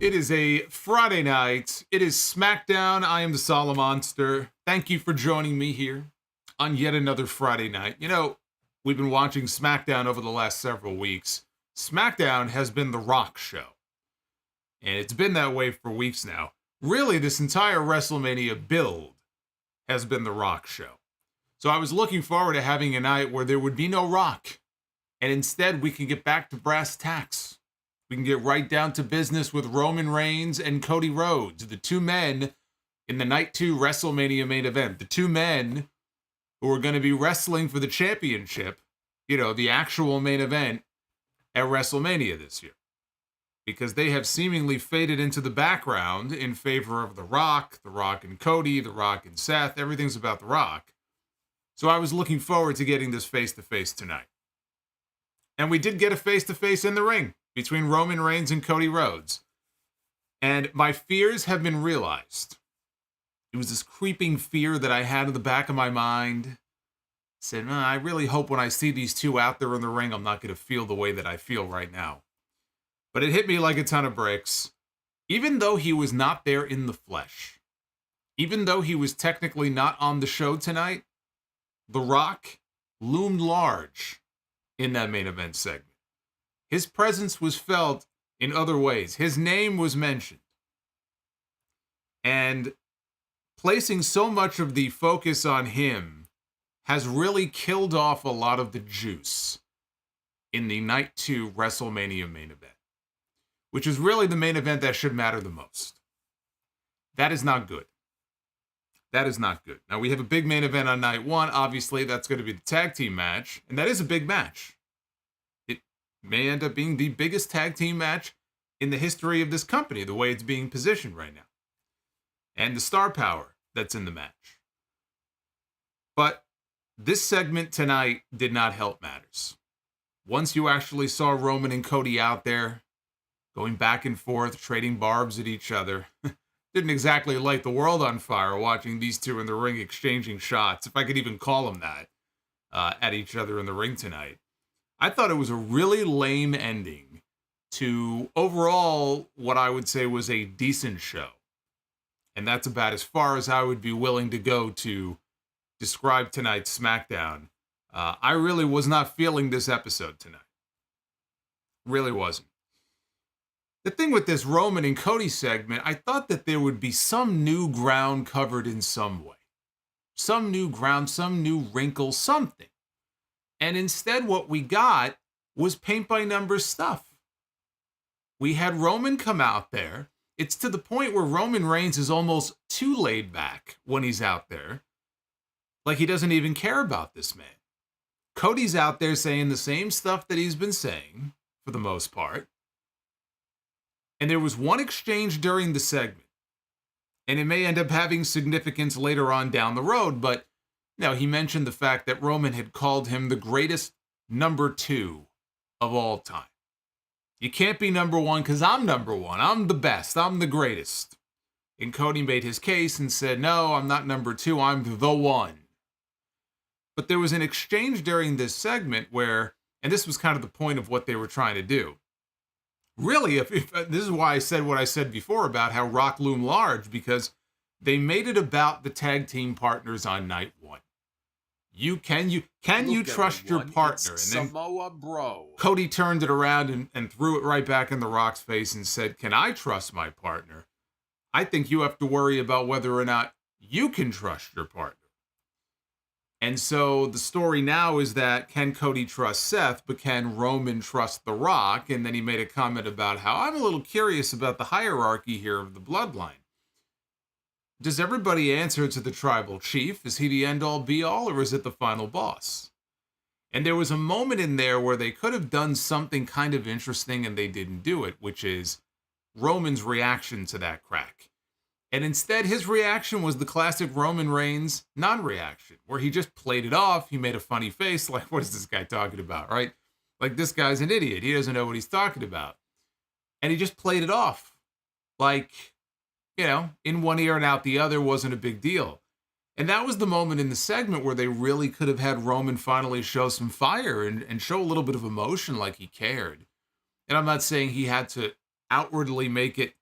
It is a Friday night. It is Smackdown. I am the Solomonster. Thank you for joining me here on yet another Friday night. You know, we've been watching Smackdown over the last several weeks. Smackdown has been the Rock show, and it's been that way for weeks now. Really, this entire WrestleMania build has been the Rock show. So I was looking forward to having a night where there would be no Rock, and instead we can get back to brass tacks. We can get right down to business with Roman Reigns and Cody Rhodes, the two men in the Night 2 WrestleMania main event. The two men who are going to be wrestling for the championship, you know, the actual main event at WrestleMania this year. Because they have seemingly faded into the background in favor of The Rock and Cody, The Rock and Seth. Everything's about The Rock. So I was looking forward to getting this face-to-face tonight. And we did get a face-to-face in the ring between Roman Reigns and Cody Rhodes. And my fears have been realized. It was this creeping fear that I had in the back of my mind. I said, I really hope when I see these two out there in the ring, I'm not going to feel the way that I feel right now. But it hit me like a ton of bricks. Even though he was not there in the flesh, even though he was technically not on the show tonight, The Rock loomed large in that main event segment. His presence was felt in other ways. His name was mentioned. And placing so much of the focus on him has really killed off a lot of the juice in the Night 2 WrestleMania main event, which is really the main event that should matter the most. That is not good. That is not good. Now, we have a big main event on Night 1. Obviously, that's going to be the tag team match, and that is a big match. May end up being the biggest tag team match in the history of this company, the way it's being positioned right now. And the star power that's in the match. But this segment tonight did not help matters. Once you actually saw Roman and Cody out there, going back and forth, trading barbs at each other, didn't exactly light the world on fire watching these two in the ring exchanging shots, if I could even call them that, at each other in the ring tonight. I thought it was a really lame ending to overall what I would say was a decent show. And that's about as far as I would be willing to go to describe tonight's SmackDown. I really was not feeling this episode tonight. Really wasn't. The thing with this Roman and Cody segment, I thought that there would be some new ground covered in some way. Some new ground, some new wrinkle, something. And instead, what we got was paint-by-number stuff. We had Roman come out there. It's to the point where Roman Reigns is almost too laid back when he's out there. Like he doesn't even care about this man. Cody's out there saying the same stuff that he's been saying, for the most part. And there was one exchange during the segment. And it may end up having significance later on down the road, but now, he mentioned the fact that Roman had called him the greatest number 2 of all time. You can't be number 1 because I'm number 1. I'm the best. I'm the greatest. And Cody made his case and said, no, I'm not number 2. I'm the one. But there was an exchange during this segment where, and this was kind of the point of what they were trying to do. Really, if this is why I said what I said before about how Rock loomed large, because they made it about the tag team partners on Night 1. Can you trust your partner? It's and then Samoa bro. Cody turned it around and threw it right back in The Rock's face and said, can I trust my partner? I think you have to worry about whether or not you can trust your partner. And so the story now is that can Cody trust Seth, but can Roman trust The Rock? And then he made a comment about how I'm a little curious about the hierarchy here of the bloodline. Does everybody answer to the tribal chief? Is he the end-all, be-all, or is it the final boss? And there was a moment in there where they could have done something kind of interesting and they didn't do it, which is Roman's reaction to that crack. And instead, his reaction was the classic Roman Reigns non-reaction, where he just played it off. He made a funny face, like, what is this guy talking about, right? Like, this guy's an idiot. He doesn't know what he's talking about. And he just played it off. Like, you know, in one ear and out the other, wasn't a big deal. And that was the moment in the segment where they really could have had Roman finally show some fire and show a little bit of emotion like he cared. And I'm not saying he had to outwardly make it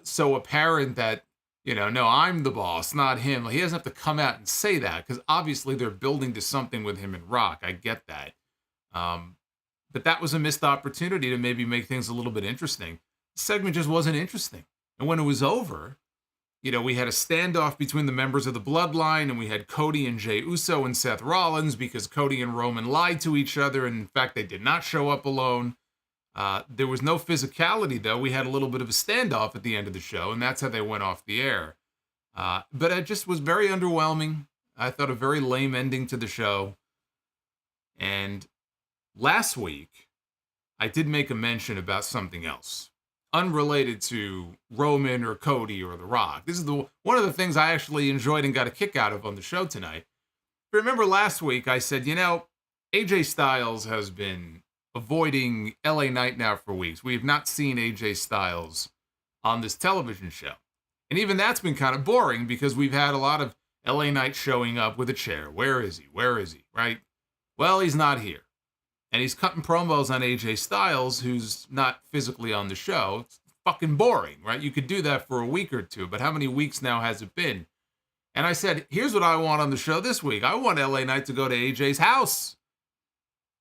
so apparent that, no, I'm the boss, not him. Like, he doesn't have to come out and say that because obviously they're building to something with him and Rock. I get that. But that was a missed opportunity to maybe make things a little bit interesting. The segment just wasn't interesting. And when it was over, we had a standoff between the members of the Bloodline, and we had Cody and Jey Uso and Seth Rollins because Cody and Roman lied to each other, and in fact, they did not show up alone. There was no physicality, though. We had a little bit of a standoff at the end of the show, and that's how they went off the air. But it just was very underwhelming. I thought a very lame ending to the show. And last week, I did make a mention about something else, unrelated to Roman or Cody or The Rock. This is one of the things I actually enjoyed and got a kick out of on the show tonight. Remember last week, I said, AJ Styles has been avoiding LA Knight now for weeks. We have not seen AJ Styles on this television show. And even that's been kind of boring because we've had a lot of LA Knight showing up with a chair. Where is he? Where is he? Right? Well, he's not here. And he's cutting promos on AJ Styles, who's not physically on the show. It's fucking boring, right? You could do that for a week or two, but how many weeks now has it been? And I said, here's what I want on the show this week. I want LA Knight to go to AJ's house.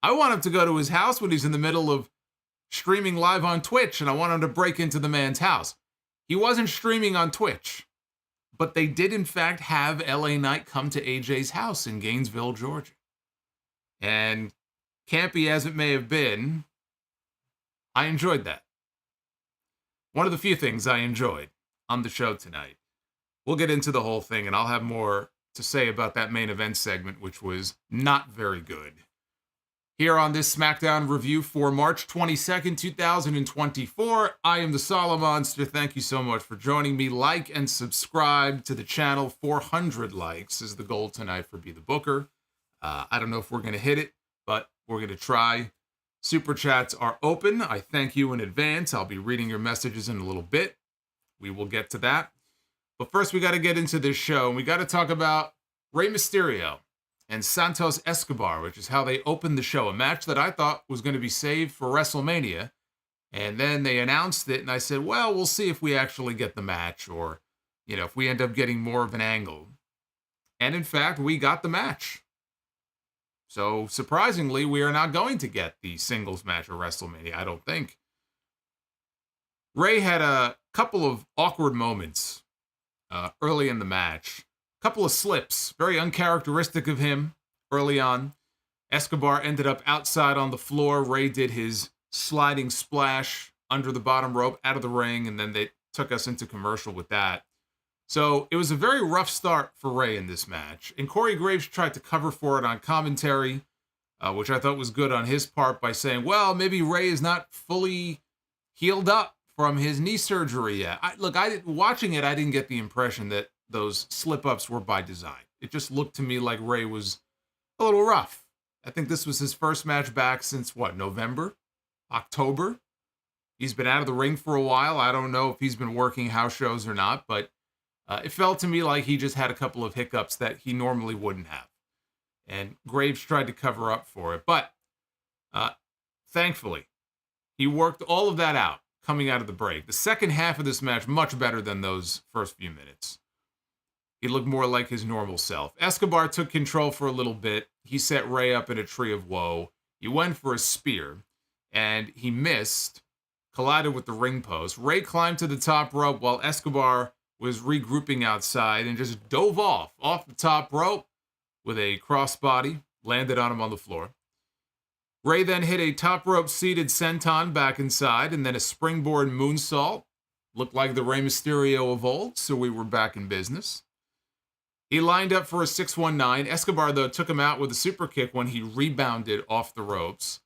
I want him to go to his house when he's in the middle of streaming live on Twitch, and I want him to break into the man's house. He wasn't streaming on Twitch, but they did, in fact, have LA Knight come to AJ's house in Gainesville, Georgia. And campy as it may have been, I enjoyed that. One of the few things I enjoyed on the show tonight. We'll get into the whole thing, and I'll have more to say about that main event segment, which was not very good. Here on this SmackDown review for March 22nd, 2024, I am the Solomonster. Thank you so much for joining me. Like and subscribe to the channel. 400 likes is the goal tonight for Be the Booker. I don't know if we're going to hit it, but we're going to try. Super chats are open. I thank you in advance. I'll be reading your messages in a little bit. We will get to that. But first, we got to get into this show, and we got to talk about Rey Mysterio and Santos Escobar, which is how they opened the show. A match that I thought was going to be saved for WrestleMania. And then they announced it, and I said, well, we'll see if we actually get the match or, if we end up getting more of an angle. And in fact, we got the match. So surprisingly, we are not going to get the singles match at WrestleMania, I don't think. Rey had a couple of awkward moments early in the match. Couple of slips, very uncharacteristic of him early on. Escobar ended up outside on the floor. Rey did his sliding splash under the bottom rope out of the ring, and then they took us into commercial with that. So it was a very rough start for Rey in this match. And Corey Graves tried to cover for it on commentary, which I thought was good on his part by saying, well, maybe Rey is not fully healed up from his knee surgery yet. Watching it, I didn't get the impression that those slip-ups were by design. It just looked to me like Rey was a little rough. I think this was his first match back since, November? October? He's been out of the ring for a while. I don't know if he's been working house shows or not, but it felt to me like he just had a couple of hiccups that he normally wouldn't have. And Graves tried to cover up for it. But thankfully, he worked all of that out coming out of the break. The second half of this match, much better than those first few minutes. He looked more like his normal self. Escobar took control for a little bit. He set Rey up in a tree of woe. He went for a spear, and he missed, collided with the ring post. Rey climbed to the top rope while Escobar was regrouping outside and just dove off the top rope with a crossbody, landed on him on the floor. Rey then hit a top rope seated senton back inside, and then a springboard moonsault. Looked like the Rey Mysterio of old, so we were back in business. He lined up for a 619. Escobar, though, took him out with a super kick when he rebounded off the ropes.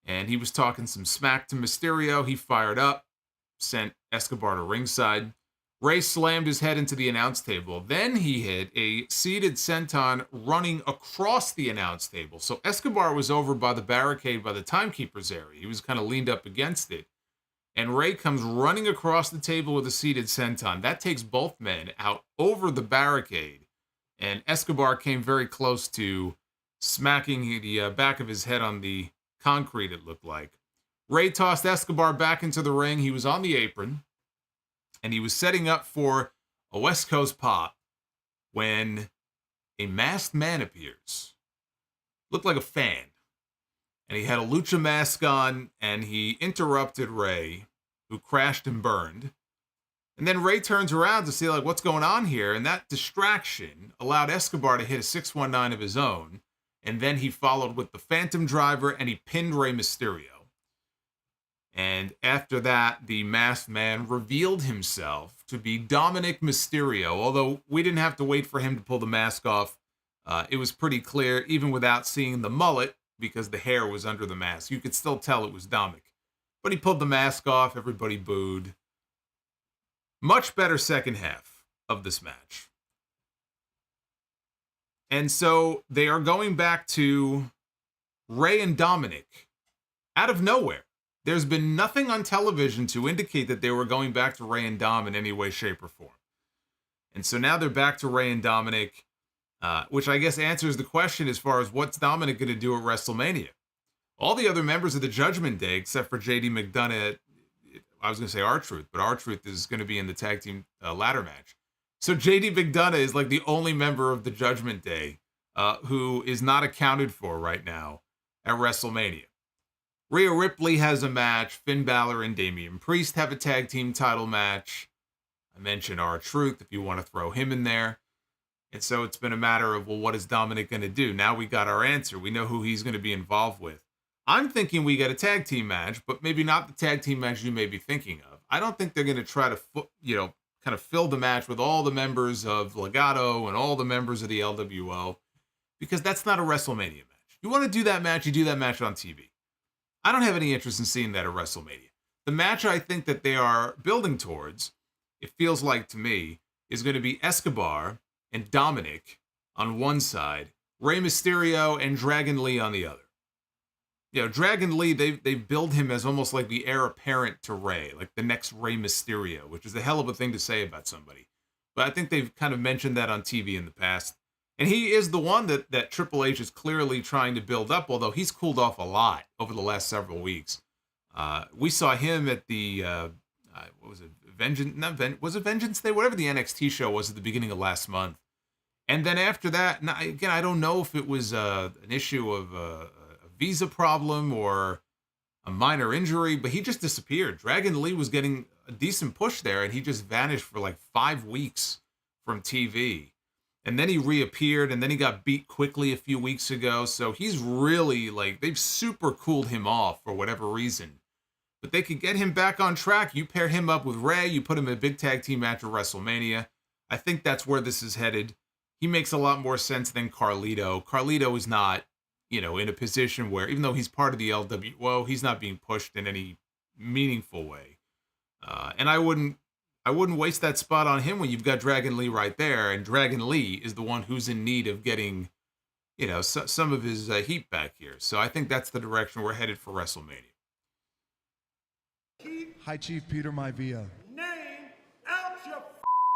And he was talking some smack to Mysterio. He fired up, sent Escobar to ringside. Rey slammed his head into the announce table. Then he hit a seated senton running across the announce table. So Escobar was over by the barricade by the timekeeper's area. He was kind of leaned up against it. And Rey comes running across the table with a seated senton. That takes both men out over the barricade. And Escobar came very close to smacking the back of his head on the concrete, it looked like. Rey tossed Escobar back into the ring. He was on the apron. and he was setting up for a West Coast pop when a masked man appears. Looked like a fan. And he had a lucha mask on, and he interrupted Rey, who crashed and burned. And then Rey turns around to see, like, what's going on here, and that distraction allowed Escobar to hit a 619 of his own, and then he followed with the Phantom Driver, and he pinned Rey Mysterio. And after that, the masked man revealed himself to be Dominic Mysterio, although we didn't have to wait for him to pull the mask off. It was pretty clear, even without seeing the mullet, because the hair was under the mask. You could still tell it was Dominic. But he pulled the mask off, everybody booed. Much better second half of this match. And so they are going back to Rey and Dominic out of nowhere. There's been nothing on television to indicate that they were going back to Rey and Dom in any way, shape, or form. And so now they're back to Rey and Dominic, which I guess answers the question as far as what's Dominic going to do at WrestleMania. All the other members of the Judgment Day, except for JD McDonough, I was going to say R-Truth, but R-Truth is going to be in the tag team ladder match. So JD McDonough is like the only member of the Judgment Day who is not accounted for right now at WrestleMania. Rhea Ripley has a match. Finn Balor and Damian Priest have a tag team title match. I mentioned R-Truth if you want to throw him in there. And so it's been a matter of, well, what is Dominic going to do? Now we got our answer. We know who he's going to be involved with. I'm thinking we get a tag team match, but maybe not the tag team match you may be thinking of. I don't think they're going to try to, kind of fill the match with all the members of Legado and all the members of the LWO, because that's not a WrestleMania match. You want to do that match, you do that match on TV. I don't have any interest in seeing that at WrestleMania. The match I think that they are building towards, it feels like to me, is going to be Escobar and Dominic on one side, Rey Mysterio and Dragon Lee on the other. You know, Dragon Lee, they build him as almost like the heir apparent to Rey, like the next Rey Mysterio, which is a hell of a thing to say about somebody. But I think they've kind of mentioned that on TV in the past. And he is the one that Triple H is clearly trying to build up, although he's cooled off a lot over the last several weeks. We saw him at the, what was it? Was it Vengeance Day? Whatever the NXT show was at the beginning of last month. And then after that, again, I don't know if it was an issue of a visa problem or a minor injury, but he just disappeared. Dragon Lee was getting a decent push there, and he just vanished for like 5 weeks from TV. And then he reappeared, and then he got beat quickly a few weeks ago. So he's really like, they've super cooled him off for whatever reason. But they could get him back on track. You pair him up with Rey, you put him in a big tag team match at WrestleMania. I think that's where this is headed. He makes a lot more sense than Carlito. Carlito is not, in a position where, even though he's part of the LWO, he's not being pushed in any meaningful way. And I wouldn't waste that spot on him when you've got Dragon Lee right there, and Dragon Lee is the one who's in need of getting, some of his heat back here. So I think that's the direction we're headed for WrestleMania. Hi, Chief Peter Maivia. Name out your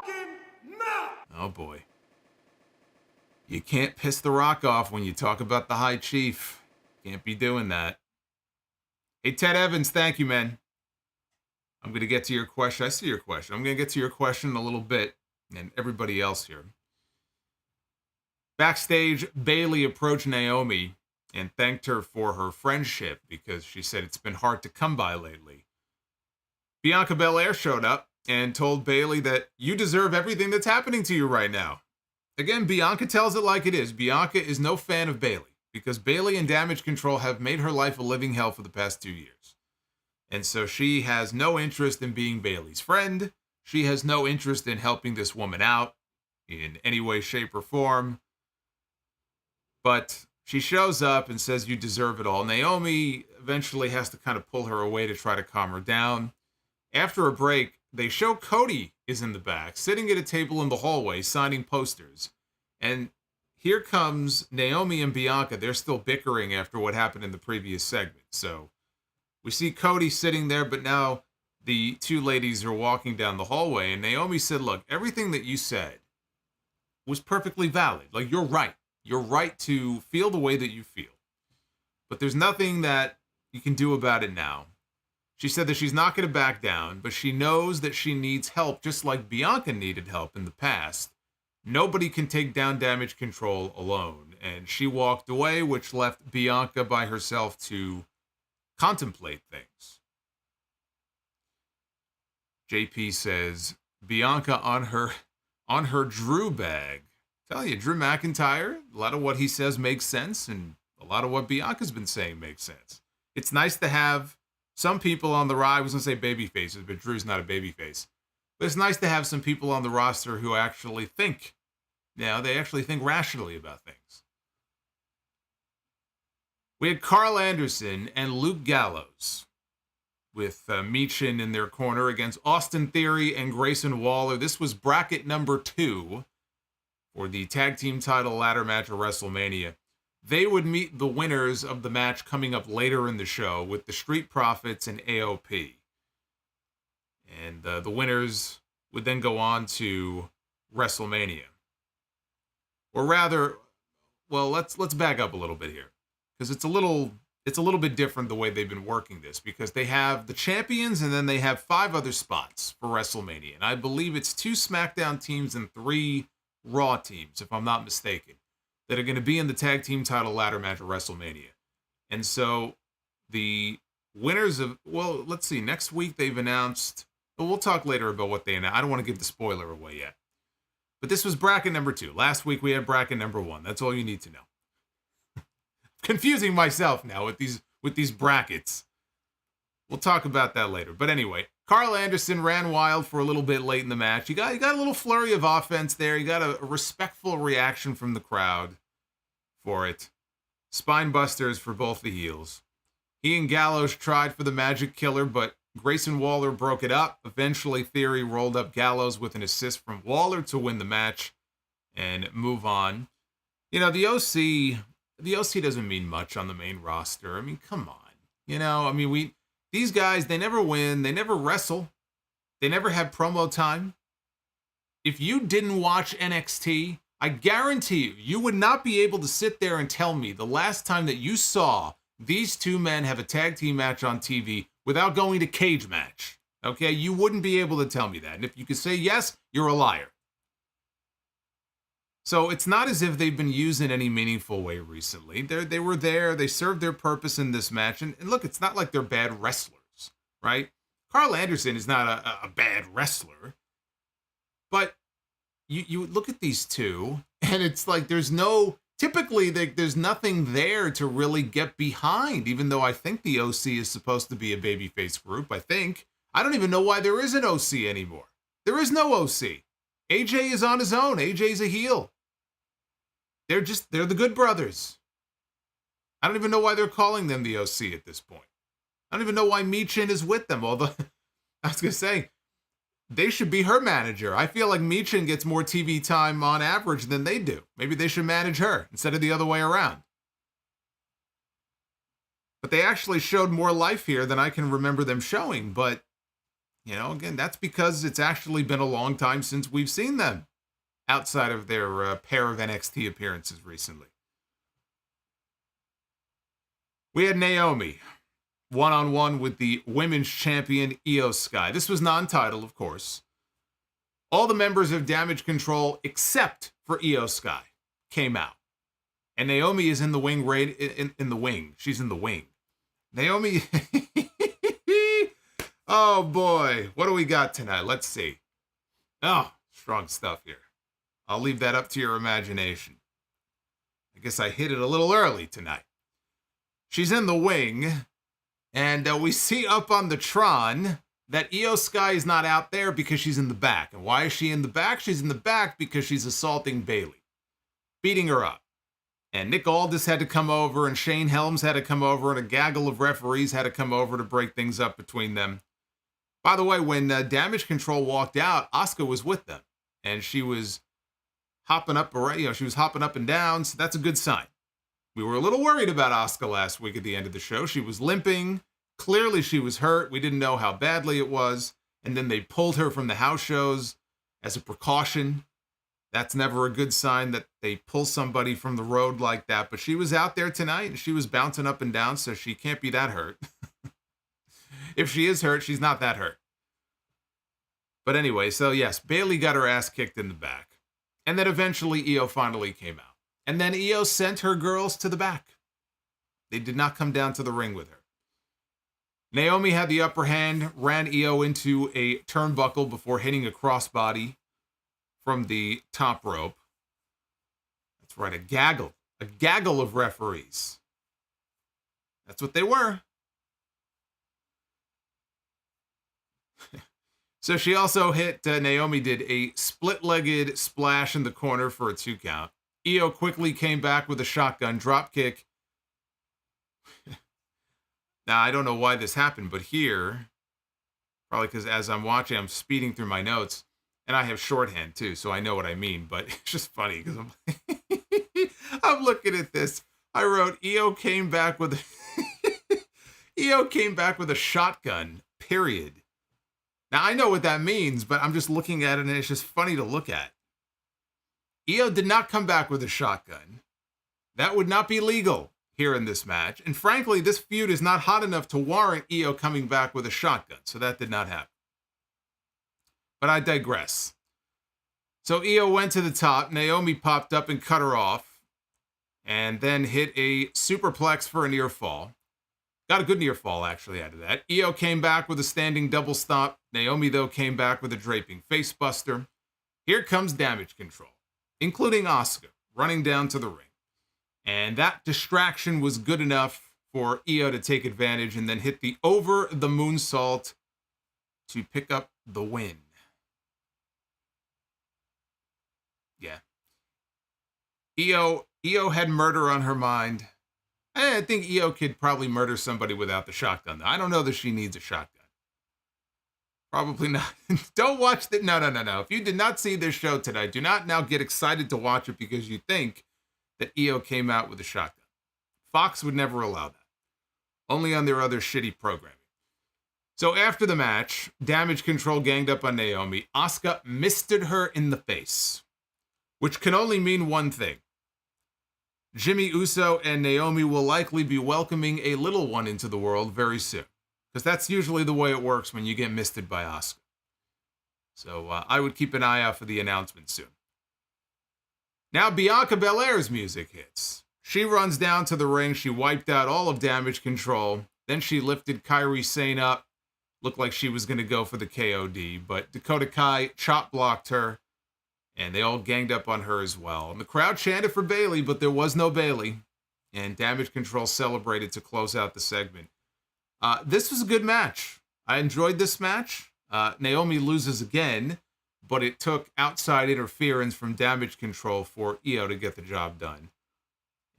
fucking mouth! Oh boy. You can't piss the Rock off when you talk about the High Chief. Can't be doing that. Hey, Ted Evans, thank you, man. I'm going to get to your question. I see your question. I'm going to get to your question in a little bit, and everybody else here. Backstage, Bayley approached Naomi and thanked her for her friendship because she said it's been hard to come by lately. Bianca Belair showed up and told Bayley that you deserve everything that's happening to you right now. Again, Bianca tells it like it is. Bianca is no fan of Bayley because Bayley and Damage Control have made her life a living hell for the past 2 years. And so she has no interest in being Bayley's friend. She has no interest in helping this woman out in any way, shape, or form. But she shows up and says, you deserve it all. Naomi eventually has to kind of pull her away to try to calm her down. After a break, they show Cody is in the back, sitting at a table in the hallway, signing posters. And here comes Naomi and Bianca. They're still bickering after what happened in the previous segment. So we see Cody sitting there, but now the two ladies are walking down the hallway. And Naomi said, look, everything that you said was perfectly valid. Like, you're right. You're right to feel the way that you feel. But there's nothing that you can do about it now. She said that she's not going to back down, but she knows that she needs help just like Bianca needed help in the past. Nobody can take down Damage Control alone, and she walked away, which left Bianca by herself to contemplate things. JP says, Bianca on her Drew bag. Tell you, Drew McIntyre, a lot of what he says makes sense, and a lot of what Bianca's been saying makes sense. It's nice to have some people on the I was going to say baby faces, but Drew's not a baby face. But it's nice to have some people on the roster who actually think. They actually think rationally about things. We had Carl Anderson and Luke Gallows with Michin in their corner against Austin Theory and Grayson Waller. This was bracket number 2 for the tag team title ladder match of WrestleMania. They would meet the winners of the match coming up later in the show with the Street Profits and AOP. And the winners would then go on to WrestleMania. Or rather, well, let's back up a little bit here, because it's a little bit different the way they've been working this, because they have the champions and then they have 5 other spots for WrestleMania. And I believe it's 2 SmackDown teams and 3 Raw teams, if I'm not mistaken, that are going to be in the tag team title ladder match at WrestleMania. And so the winners of, well, let's see, next week they've announced, well, we'll talk later about what they announced. I don't want to give the spoiler away yet. But this was bracket number 2. Last week we had bracket number 1. That's all you need to know. Confusing myself now with these brackets. We'll talk about that later. But anyway, Carl Anderson ran wild for a little bit late in the match. You got a little flurry of offense there. You got a respectful reaction from the crowd for it. Spine busters for both the heels. He and Gallows tried for the Magic Killer, but Grayson Waller broke it up. Eventually, Theory rolled up Gallows with an assist from Waller to win the match and move on. You know, the OC doesn't mean much on the main roster. I mean, come on. You know, I mean, these guys, they never win. They never wrestle. They never have promo time. If you didn't watch NXT, I guarantee you would not be able to sit there and tell me the last time that you saw these 2 men have a tag team match on TV without going to Cage Match. Okay? You wouldn't be able to tell me that. And if you could say yes, you're a liar. So it's not as if they've been used in any meaningful way recently. They were there. They served their purpose in this match. And look, it's not like they're bad wrestlers, right? Carl Anderson is not a bad wrestler. But you look at these 2, and it's like there's nothing there to really get behind, even though I think the OC is supposed to be a babyface group, I think. I don't even know why there is an OC anymore. There is no OC. AJ is on his own. AJ's a heel. They're the Good Brothers. I don't even know why they're calling them the OC at this point. I don't even know why Michin is with them, although I was going to say, they should be her manager. I feel like Michin gets more TV time on average than they do. Maybe they should manage her instead of the other way around. But they actually showed more life here than I can remember them showing. But, you know, again, that's because it's actually been a long time since we've seen them outside of their pair of NXT appearances recently. We had Naomi one-on-one with the women's champion, IYO SKY. This was non-title, of course. All the members of Damage Control, except for IYO SKY, came out. And Naomi is in the wing, in the wing. She's in the wing. Naomi, oh boy, what do we got tonight? Let's see. Oh, strong stuff here. I'll leave that up to your imagination. I guess I hit it a little early tonight. She's in the wing. And we see up on the Tron that IYO SKY is not out there because she's in the back. And why is she in the back? She's in the back because she's assaulting Bayley, beating her up. And Nick Aldis had to come over, and Shane Helms had to come over, and a gaggle of referees had to come over to break things up between them. By the way, when Damage Control walked out, Asuka was with them. And she was hopping up, she was hopping up and down, so that's a good sign. We were a little worried about Asuka last week at the end of the show. She was limping. Clearly she was hurt. We didn't know how badly it was. And then they pulled her from the house shows as a precaution. That's never a good sign that they pull somebody from the road like that. But she was out there tonight and she was bouncing up and down, so she can't be that hurt. If she is hurt, she's not that hurt. But anyway, so yes, Bayley got her ass kicked in the back. And then eventually Io finally came out. And then Io sent her girls to the back. They did not come down to the ring with her. Naomi had the upper hand, ran Io into a turnbuckle before hitting a crossbody from the top rope. That's right, a gaggle of referees. That's what they were. So she also hit, Naomi did a split-legged splash in the corner for a 2 count. Io quickly came back with a shotgun drop kick. Now, I don't know why this happened, but here, probably because as I'm watching, I'm speeding through my notes, and I have shorthand too, so I know what I mean, but it's just funny because I'm looking at this. I wrote, Io came back with a shotgun, period. Now, I know what that means, but I'm just looking at it, and it's just funny to look at. Io did not come back with a shotgun. That would not be legal here in this match. And frankly, this feud is not hot enough to warrant Io coming back with a shotgun, so that did not happen. But I digress. So Io went to the top. Naomi popped up and cut her off, and then hit a superplex for a near fall. Got a good near fall, actually, out of that. Io came back with a standing double stomp. Naomi, though, came back with a draping facebuster. Here comes Damage Control, including Asuka, running down to the ring. And that distraction was good enough for Io to take advantage and then hit the over the moonsault to pick up the win. Yeah. Io had murder on her mind. I think Io could probably murder somebody without the shotgun. I don't know that she needs a shotgun. Probably not. Don't watch that. No. If you did not see this show tonight, do not now get excited to watch it because you think that Io came out with a shotgun. Fox would never allow that. Only on their other shitty programming. So after the match, Damage Control ganged up on Naomi. Asuka misted her in the face, which can only mean one thing. Jimmy Uso and Naomi will likely be welcoming a little one into the world very soon, because that's usually the way it works when you get misted by Asuka. So I would keep an eye out for the announcement soon. Now Bianca Belair's music hits. She runs down to the ring. She wiped out all of Damage Control. Then she lifted Kairi Sane up. Looked like she was going to go for the KOD, but Dakota Kai chop blocked her. And they all ganged up on her as well. And the crowd chanted for Bayley, but there was no Bayley. And Damage Control celebrated to close out the segment. This was a good match. I enjoyed this match. Naomi loses again, but it took outside interference from Damage Control for Io to get the job done.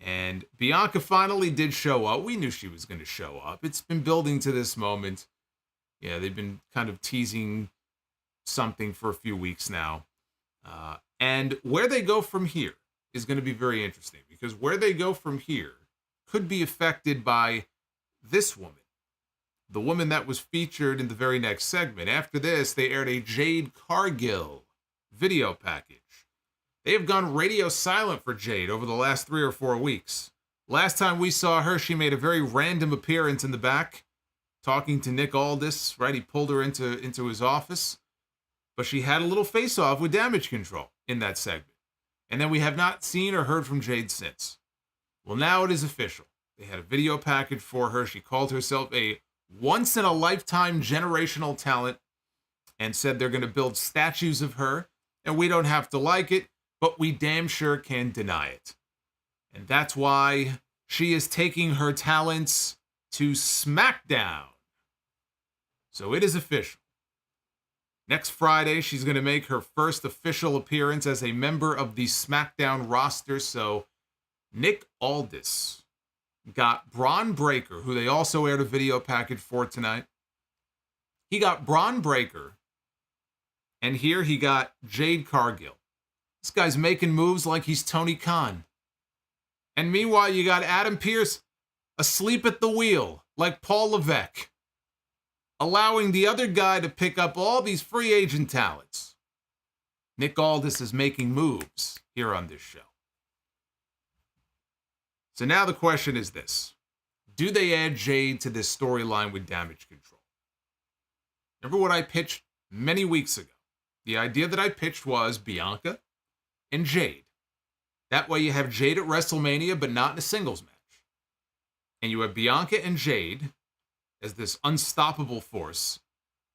And Bianca finally did show up. We knew she was going to show up. It's been building to this moment. Yeah, they've been kind of teasing something for a few weeks now. And where they go from here is going to be very interesting, because where they go from here could be affected by this woman, the woman that was featured in the very next segment. After this, they aired a Jade Cargill video package. They have gone radio silent for Jade over the last 3 or 4 weeks. Last time we saw her, she made a very random appearance in the back, talking to Nick Aldis, right? He pulled her into his office. But she had a little face-off with Damage Control in that segment. And then we have not seen or heard from Jade since. Well, now it is official. They had a video package for her. She called herself a once-in-a-lifetime generational talent and said they're going to build statues of her. And we don't have to like it, but we damn sure can deny it. And that's why she is taking her talents to SmackDown. So it is official. Next Friday, she's going to make her first official appearance as a member of the SmackDown roster. So Nick Aldis got Braun Breaker, who they also aired a video package for tonight. He got Braun Breaker, and here he got Jade Cargill. This guy's making moves like he's Tony Khan. And meanwhile, you got Adam Pearce asleep at the wheel like Paul Levesque, allowing the other guy to pick up all these free agent talents. Nick Aldis is making moves here on this show. So now the question is this. Do they add Jade to this storyline with Damage Control? Remember what I pitched many weeks ago? The idea that I pitched was Bianca and Jade. That way you have Jade at WrestleMania, but not in a singles match. And you have Bianca and Jade as this unstoppable force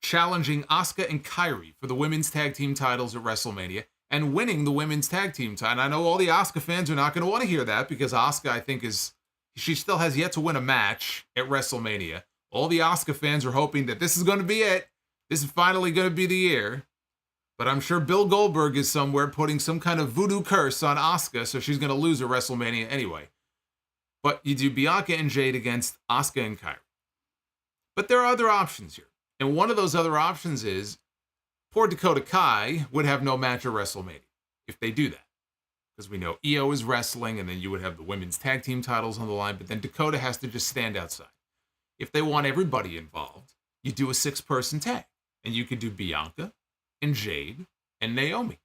challenging Asuka and Kairi for the women's tag team titles at WrestleMania and winning the women's tag team title. And I know all the Asuka fans are not going to want to hear that because Asuka, I think, she still has yet to win a match at WrestleMania. All the Asuka fans are hoping that this is going to be it. This is finally going to be the year. But I'm sure Bill Goldberg is somewhere putting some kind of voodoo curse on Asuka, so she's going to lose at WrestleMania anyway. But you do Bianca and Jade against Asuka and Kairi. But there are other options here. And one of those other options is poor Dakota Kai would have no match at WrestleMania if they do that. Because we know IYO is wrestling, and then you would have the women's tag team titles on the line, but then Dakota has to just stand outside. If they want everybody involved, you do a 6-person tag. And you could do Bianca and Jade and Naomi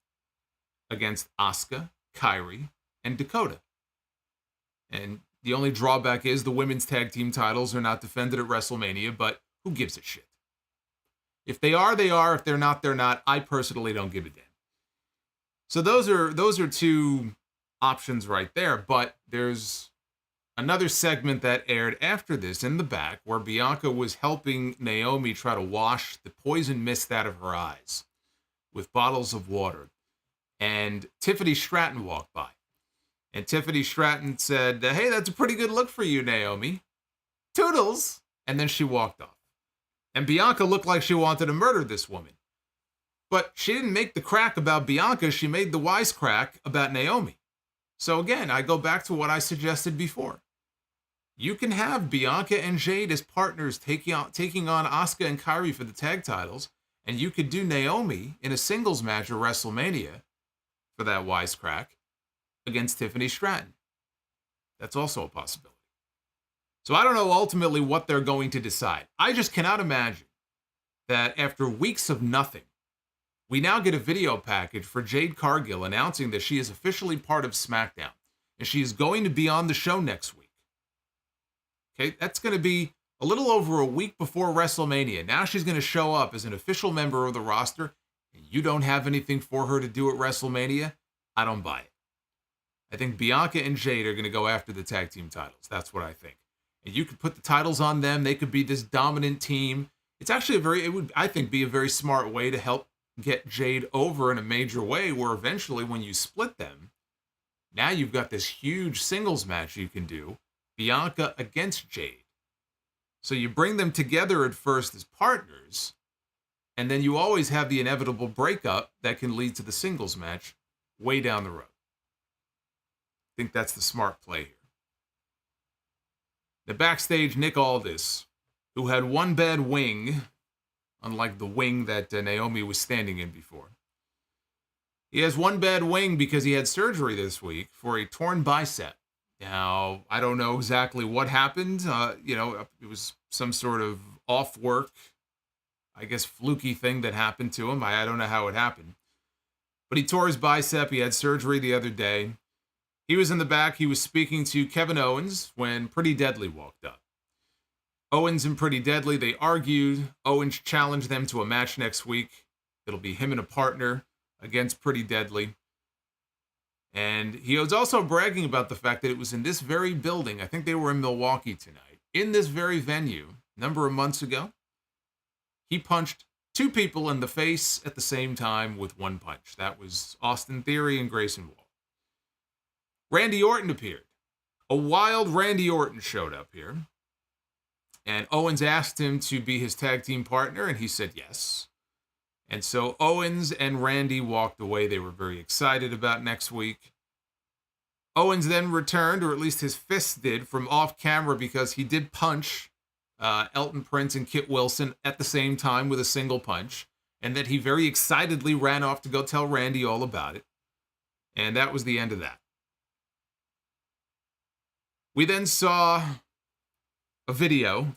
against Asuka, Kairi, and Dakota. And the only drawback is the women's tag team titles are not defended at WrestleMania, but who gives a shit? If they are, they are. If they're not, they're not. I personally don't give a damn. So those are two options right there, but there's another segment that aired after this in the back where Bianca was helping Naomi try to wash the poison mist out of her eyes with bottles of water. And Tiffany Stratton walked by. And Tiffany Stratton said, "Hey, that's a pretty good look for you, Naomi. Toodles." And then she walked off. And Bianca looked like she wanted to murder this woman. But she didn't make the crack about Bianca. She made the wisecrack about Naomi. So again, I go back to what I suggested before. You can have Bianca and Jade as partners taking on Asuka and Kairi for the tag titles. And you could do Naomi in a singles match at WrestleMania for that wisecrack against Tiffany Stratton. That's also a possibility. So I don't know ultimately what they're going to decide. I just cannot imagine that after weeks of nothing, we now get a video package for Jade Cargill announcing that she is officially part of SmackDown and she is going to be on the show next week. Okay, that's going to be a little over a week before WrestleMania. Now she's going to show up as an official member of the roster, and you don't have anything for her to do at WrestleMania? I don't buy it. I think Bianca and Jade are going to go after the tag team titles. That's what I think. And you could put the titles on them. They could be this dominant team. It's actually it would, I think, be a very smart way to help get Jade over in a major way, where eventually when you split them, now you've got this huge singles match you can do, Bianca against Jade. So you bring them together at first as partners, and then you always have the inevitable breakup that can lead to the singles match way down the road. I think that's the smart play here. The backstage, Nick Aldis, who had one bad wing, unlike the wing that Naomi was standing in before. He has one bad wing because he had surgery this week for a torn bicep. Now, I don't know exactly what happened. It was some sort of off work, I guess, fluky thing that happened to him. I don't know how it happened. But he tore his bicep. He had surgery the other day. He was in the back. He was speaking to Kevin Owens when Pretty Deadly walked up. Owens and Pretty Deadly, they argued. Owens challenged them to a match next week. It'll be him and a partner against Pretty Deadly. And he was also bragging about the fact that it was in this very building. I think they were in Milwaukee tonight. In this very venue, a number of months ago, he punched 2 people in the face at the same time with one punch. That was Austin Theory and Grayson Waller. Randy Orton appeared. A wild Randy Orton showed up here. And Owens asked him to be his tag team partner, and he said yes. And so Owens and Randy walked away. They were very excited about next week. Owens then returned, or at least his fists did, from off camera because he did punch Elton Prince and Kit Wilson at the same time with a single punch. And that he very excitedly ran off to go tell Randy all about it. And that was the end of that. We then saw a video.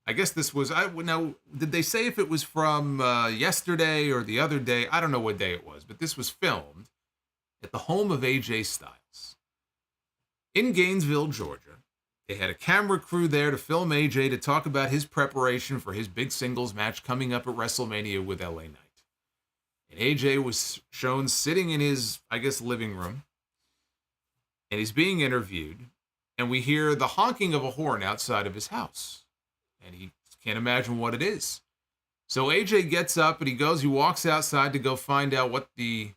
I guess this was, now, did they say if it was from yesterday or the other day? I don't know what day it was, but this was filmed at the home of AJ Styles in Gainesville, Georgia. They had a camera crew there to film AJ to talk about his preparation for his big singles match coming up at WrestleMania with LA Knight. And AJ was shown sitting in his, I guess, living room. And he's being interviewed. And we hear the honking of a horn outside of his house. And he can't imagine what it is. So AJ gets up and he walks outside to go find out what the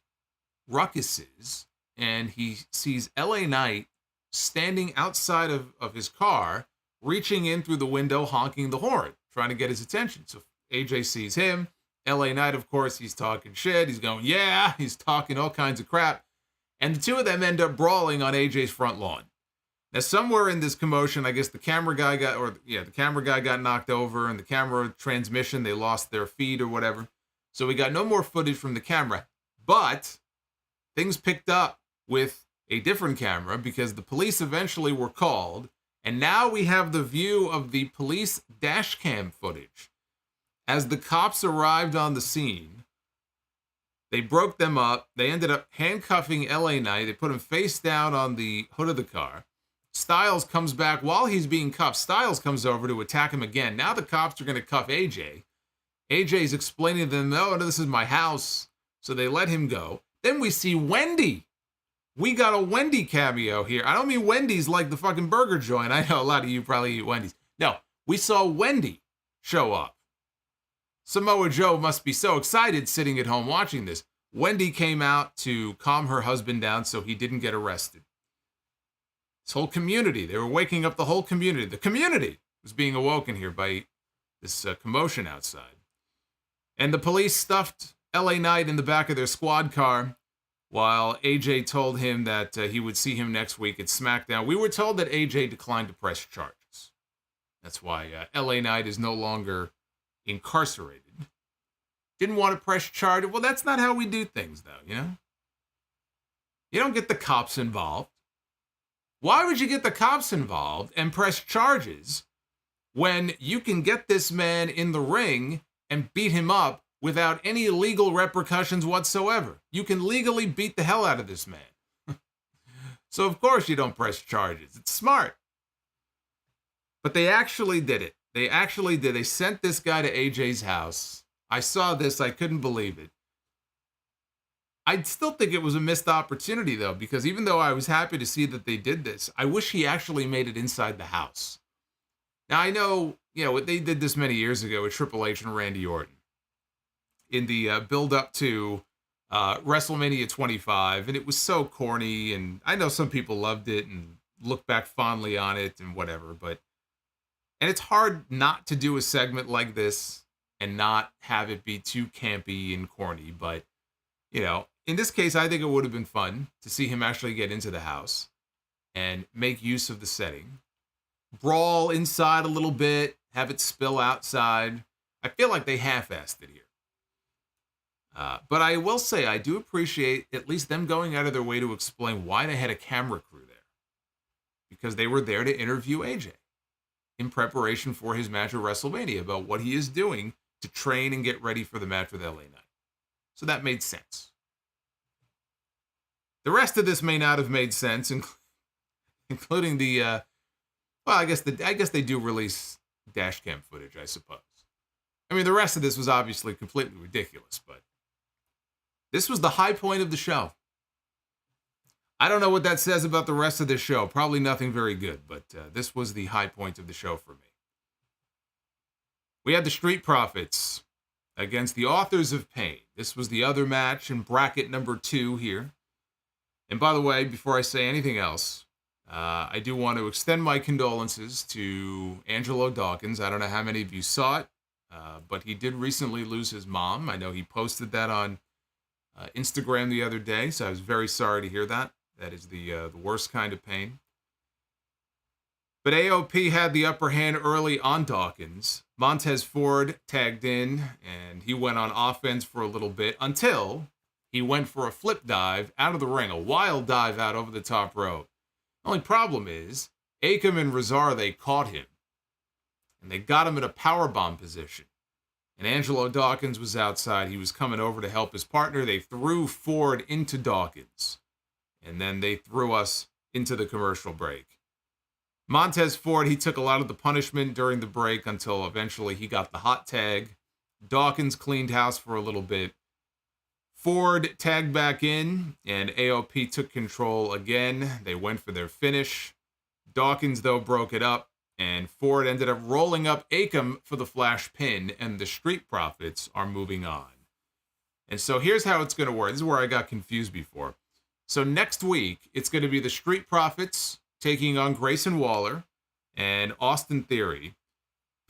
ruckus is. And he sees LA Knight standing outside of his car, reaching in through the window, honking the horn, trying to get his attention. So AJ sees him. LA Knight, of course, he's talking shit. He's going, yeah. He's talking all kinds of crap. And the two of them end up brawling on AJ's front lawn. Now, somewhere in this commotion, I guess the camera guy got knocked over, and the camera transmission, they lost their feed or whatever. So we got no more footage from the camera. But things picked up with a different camera because the police eventually were called. And now we have the view of the police dash cam footage. As the cops arrived on the scene, they broke them up. They ended up handcuffing LA Knight. They put him face down on the hood of the car. Styles comes back while he's being cuffed. Styles comes over to attack him again. Now the cops are going to cuff AJ. AJ's explaining to them, oh, no, this is my house. So they let him go. Then we see Wendy. We got a Wendy cameo here. I don't mean Wendy's like the fucking burger joint. I know a lot of you probably eat Wendy's. No, we saw Wendy show up. Samoa Joe must be so excited sitting at home watching this. Wendy came out to calm her husband down so he didn't get arrested. This whole community, they were waking up the whole community. The community was being awoken here by this commotion outside. And the police stuffed LA Knight in the back of their squad car while AJ told him that he would see him next week at SmackDown. We were told that AJ declined to press charges. That's why LA Knight is no longer incarcerated. Didn't want to press charges. Well, that's not how we do things, though, you know? You don't get the cops involved. Why would you get the cops involved and press charges when you can get this man in the ring and beat him up without any legal repercussions whatsoever? You can legally beat the hell out of this man. So, of course, you don't press charges. It's smart. But they actually did it. They actually did. They sent this guy to AJ's house. I saw this. I couldn't believe it. I still think it was a missed opportunity, though, because even though I was happy to see that they did this, I wish he actually made it inside the house. Now, I know, they did this many years ago with Triple H and Randy Orton in the build-up to WrestleMania 25, and it was so corny, and I know some people loved it and look back fondly on it and whatever, and it's hard not to do a segment like this and not have it be too campy and corny. But, in this case, I think it would have been fun to see him actually get into the house and make use of the setting. Brawl inside a little bit, have it spill outside. I feel like they half-assed it here. But I will say, I do appreciate at least them going out of their way to explain why they had a camera crew there. Because they were there to interview AJ in preparation for his match at WrestleMania about what he is doing to train and get ready for the match with LA Knight. So that made sense. The rest of this may not have made sense, including the, I guess they do release dash cam footage, I suppose. I mean, the rest of this was obviously completely ridiculous, but this was the high point of the show. I don't know what that says about the rest of this show. Probably nothing very good, but this was the high point of the show for me. We had the Street Profits against the Authors of Pain. This was the other match in bracket number 2 here. And by the way, before I say anything else, I do want to extend my condolences to Angelo Dawkins. I don't know how many of you saw it, but he did recently lose his mom. I know he posted that on Instagram the other day, so I was very sorry to hear that. That is the worst kind of pain. But AOP had the upper hand early on Dawkins. Montez Ford tagged in, and he went on offense for a little bit until he went for a flip dive out of the ring, a wild dive out over the top rope. The only problem is, Akam and Razar, they caught him, and they got him in a powerbomb position. And Angelo Dawkins was outside. He was coming over to help his partner. They threw Ford into Dawkins. And then they threw us into the commercial break. Montez Ford, he took a lot of the punishment during the break until eventually he got the hot tag. Dawkins cleaned house for a little bit. Ford tagged back in, and AOP took control again. They went for their finish. Dawkins, though, broke it up, and Ford ended up rolling up Akam for the flash pin, and the Street Profits are moving on. And so here's how it's going to work. This is where I got confused before. So next week, it's going to be the Street Profits taking on Grayson Waller and Austin Theory.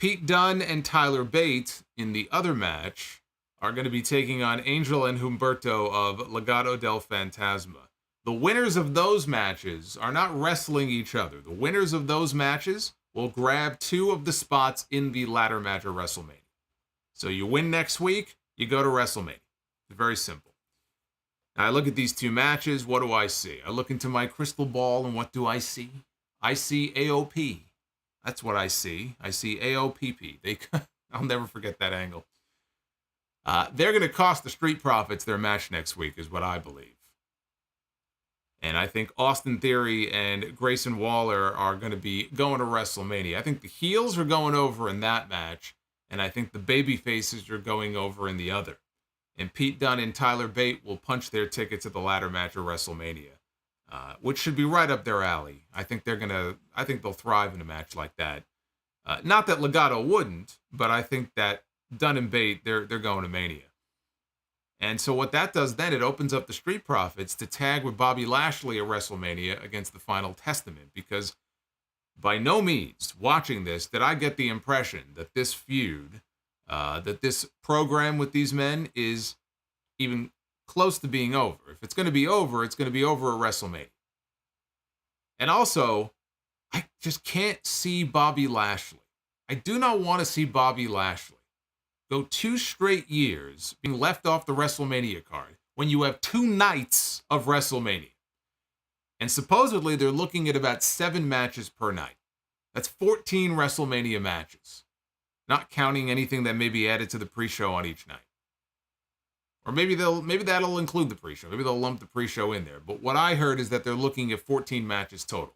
Pete Dunne and Tyler Bate in the other match are going to be taking on Angel and Humberto of Legado del Fantasma. The winners of those matches are not wrestling each other. The winners of those matches will grab 2 of the spots in the ladder match of WrestleMania. So you win next week, you go to WrestleMania. It's very simple. Now I look at these 2 matches, what do I see? I look into my crystal ball, and what do I see? I see AOP. That's what I see. I see AOPP. I'll never forget that angle. They're going to cost the Street Profits their match next week, is what I believe. And I think Austin Theory and Grayson Waller are going to be going to WrestleMania. I think the heels are going over in that match, and I think the baby faces are going over in the other. And Pete Dunne and Tyler Bate will punch their ticket to the ladder match of WrestleMania, which should be right up their alley. I think they'll thrive in a match like that. Not that Legado wouldn't, but I think that Dunne and Bate, they're going to Mania. And so what that does then, it opens up the Street Profits to tag with Bobby Lashley at WrestleMania against the Final Testament, because by no means, watching this, did I get the impression that this feud, that this program with these men is even close to being over. If it's going to be over, it's going to be over at WrestleMania. And also, I just can't see Bobby Lashley. I do not want to see Bobby Lashley go 2 straight years being left off the WrestleMania card when you have 2 nights of WrestleMania. And supposedly they're looking at about 7 matches per night. That's 14 WrestleMania matches, not counting anything that may be added to the pre-show on each night. Or maybe that'll include the pre-show. Maybe they'll lump the pre-show in there. But what I heard is that they're looking at 14 matches total.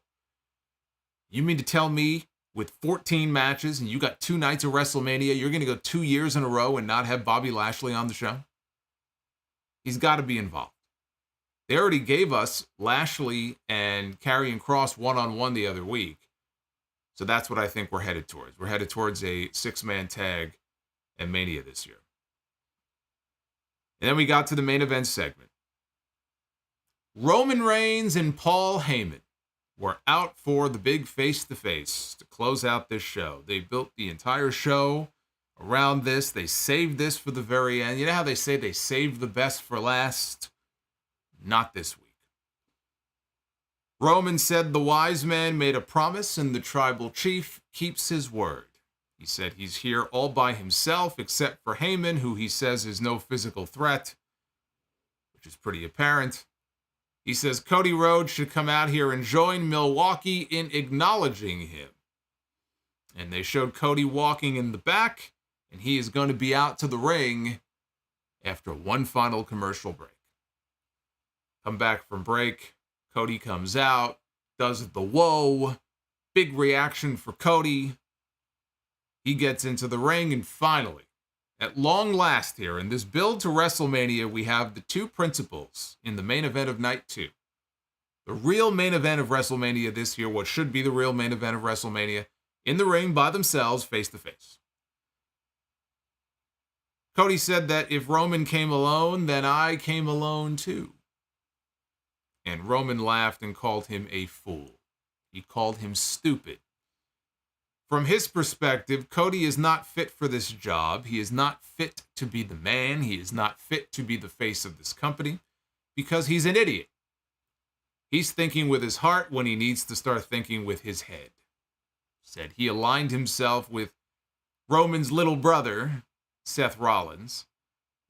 You mean to tell me with 14 matches and you got 2 nights of WrestleMania, you're going to go 2 years in a row and not have Bobby Lashley on the show? He's got to be involved. They already gave us Lashley and Karrion Kross one-on-one the other week. So that's what I think we're headed towards. We're headed towards a 6-man tag at Mania this year. And then we got to the main event segment. Roman Reigns and Paul Heyman were out for the big face-to-face to close out this show. They built the entire show around this. They saved this for the very end. You know how they say they saved the best for last? Not this week. Roman said the wise man made a promise and the tribal chief keeps his word. He said he's here all by himself except for Heyman, who he says is no physical threat, which is pretty apparent. He says Cody Rhodes should come out here and join Milwaukee in acknowledging him. And they showed Cody walking in the back, and he is going to be out to the ring after one final commercial break. Come back from break. Cody comes out, does the whoa. Big reaction for Cody. He gets into the ring, and finally, at long last here, in this build to WrestleMania, we have the 2 principals in the main event of Night 2. The real main event of WrestleMania this year, what should be the real main event of WrestleMania, in the ring by themselves, face to face. Cody said that if Roman came alone, then I came alone too. And Roman laughed and called him a fool. He called him stupid. From his perspective, Cody is not fit for this job. He is not fit to be the man. He is not fit to be the face of this company because he's an idiot. He's thinking with his heart when he needs to start thinking with his head. Said he aligned himself with Roman's little brother, Seth Rollins.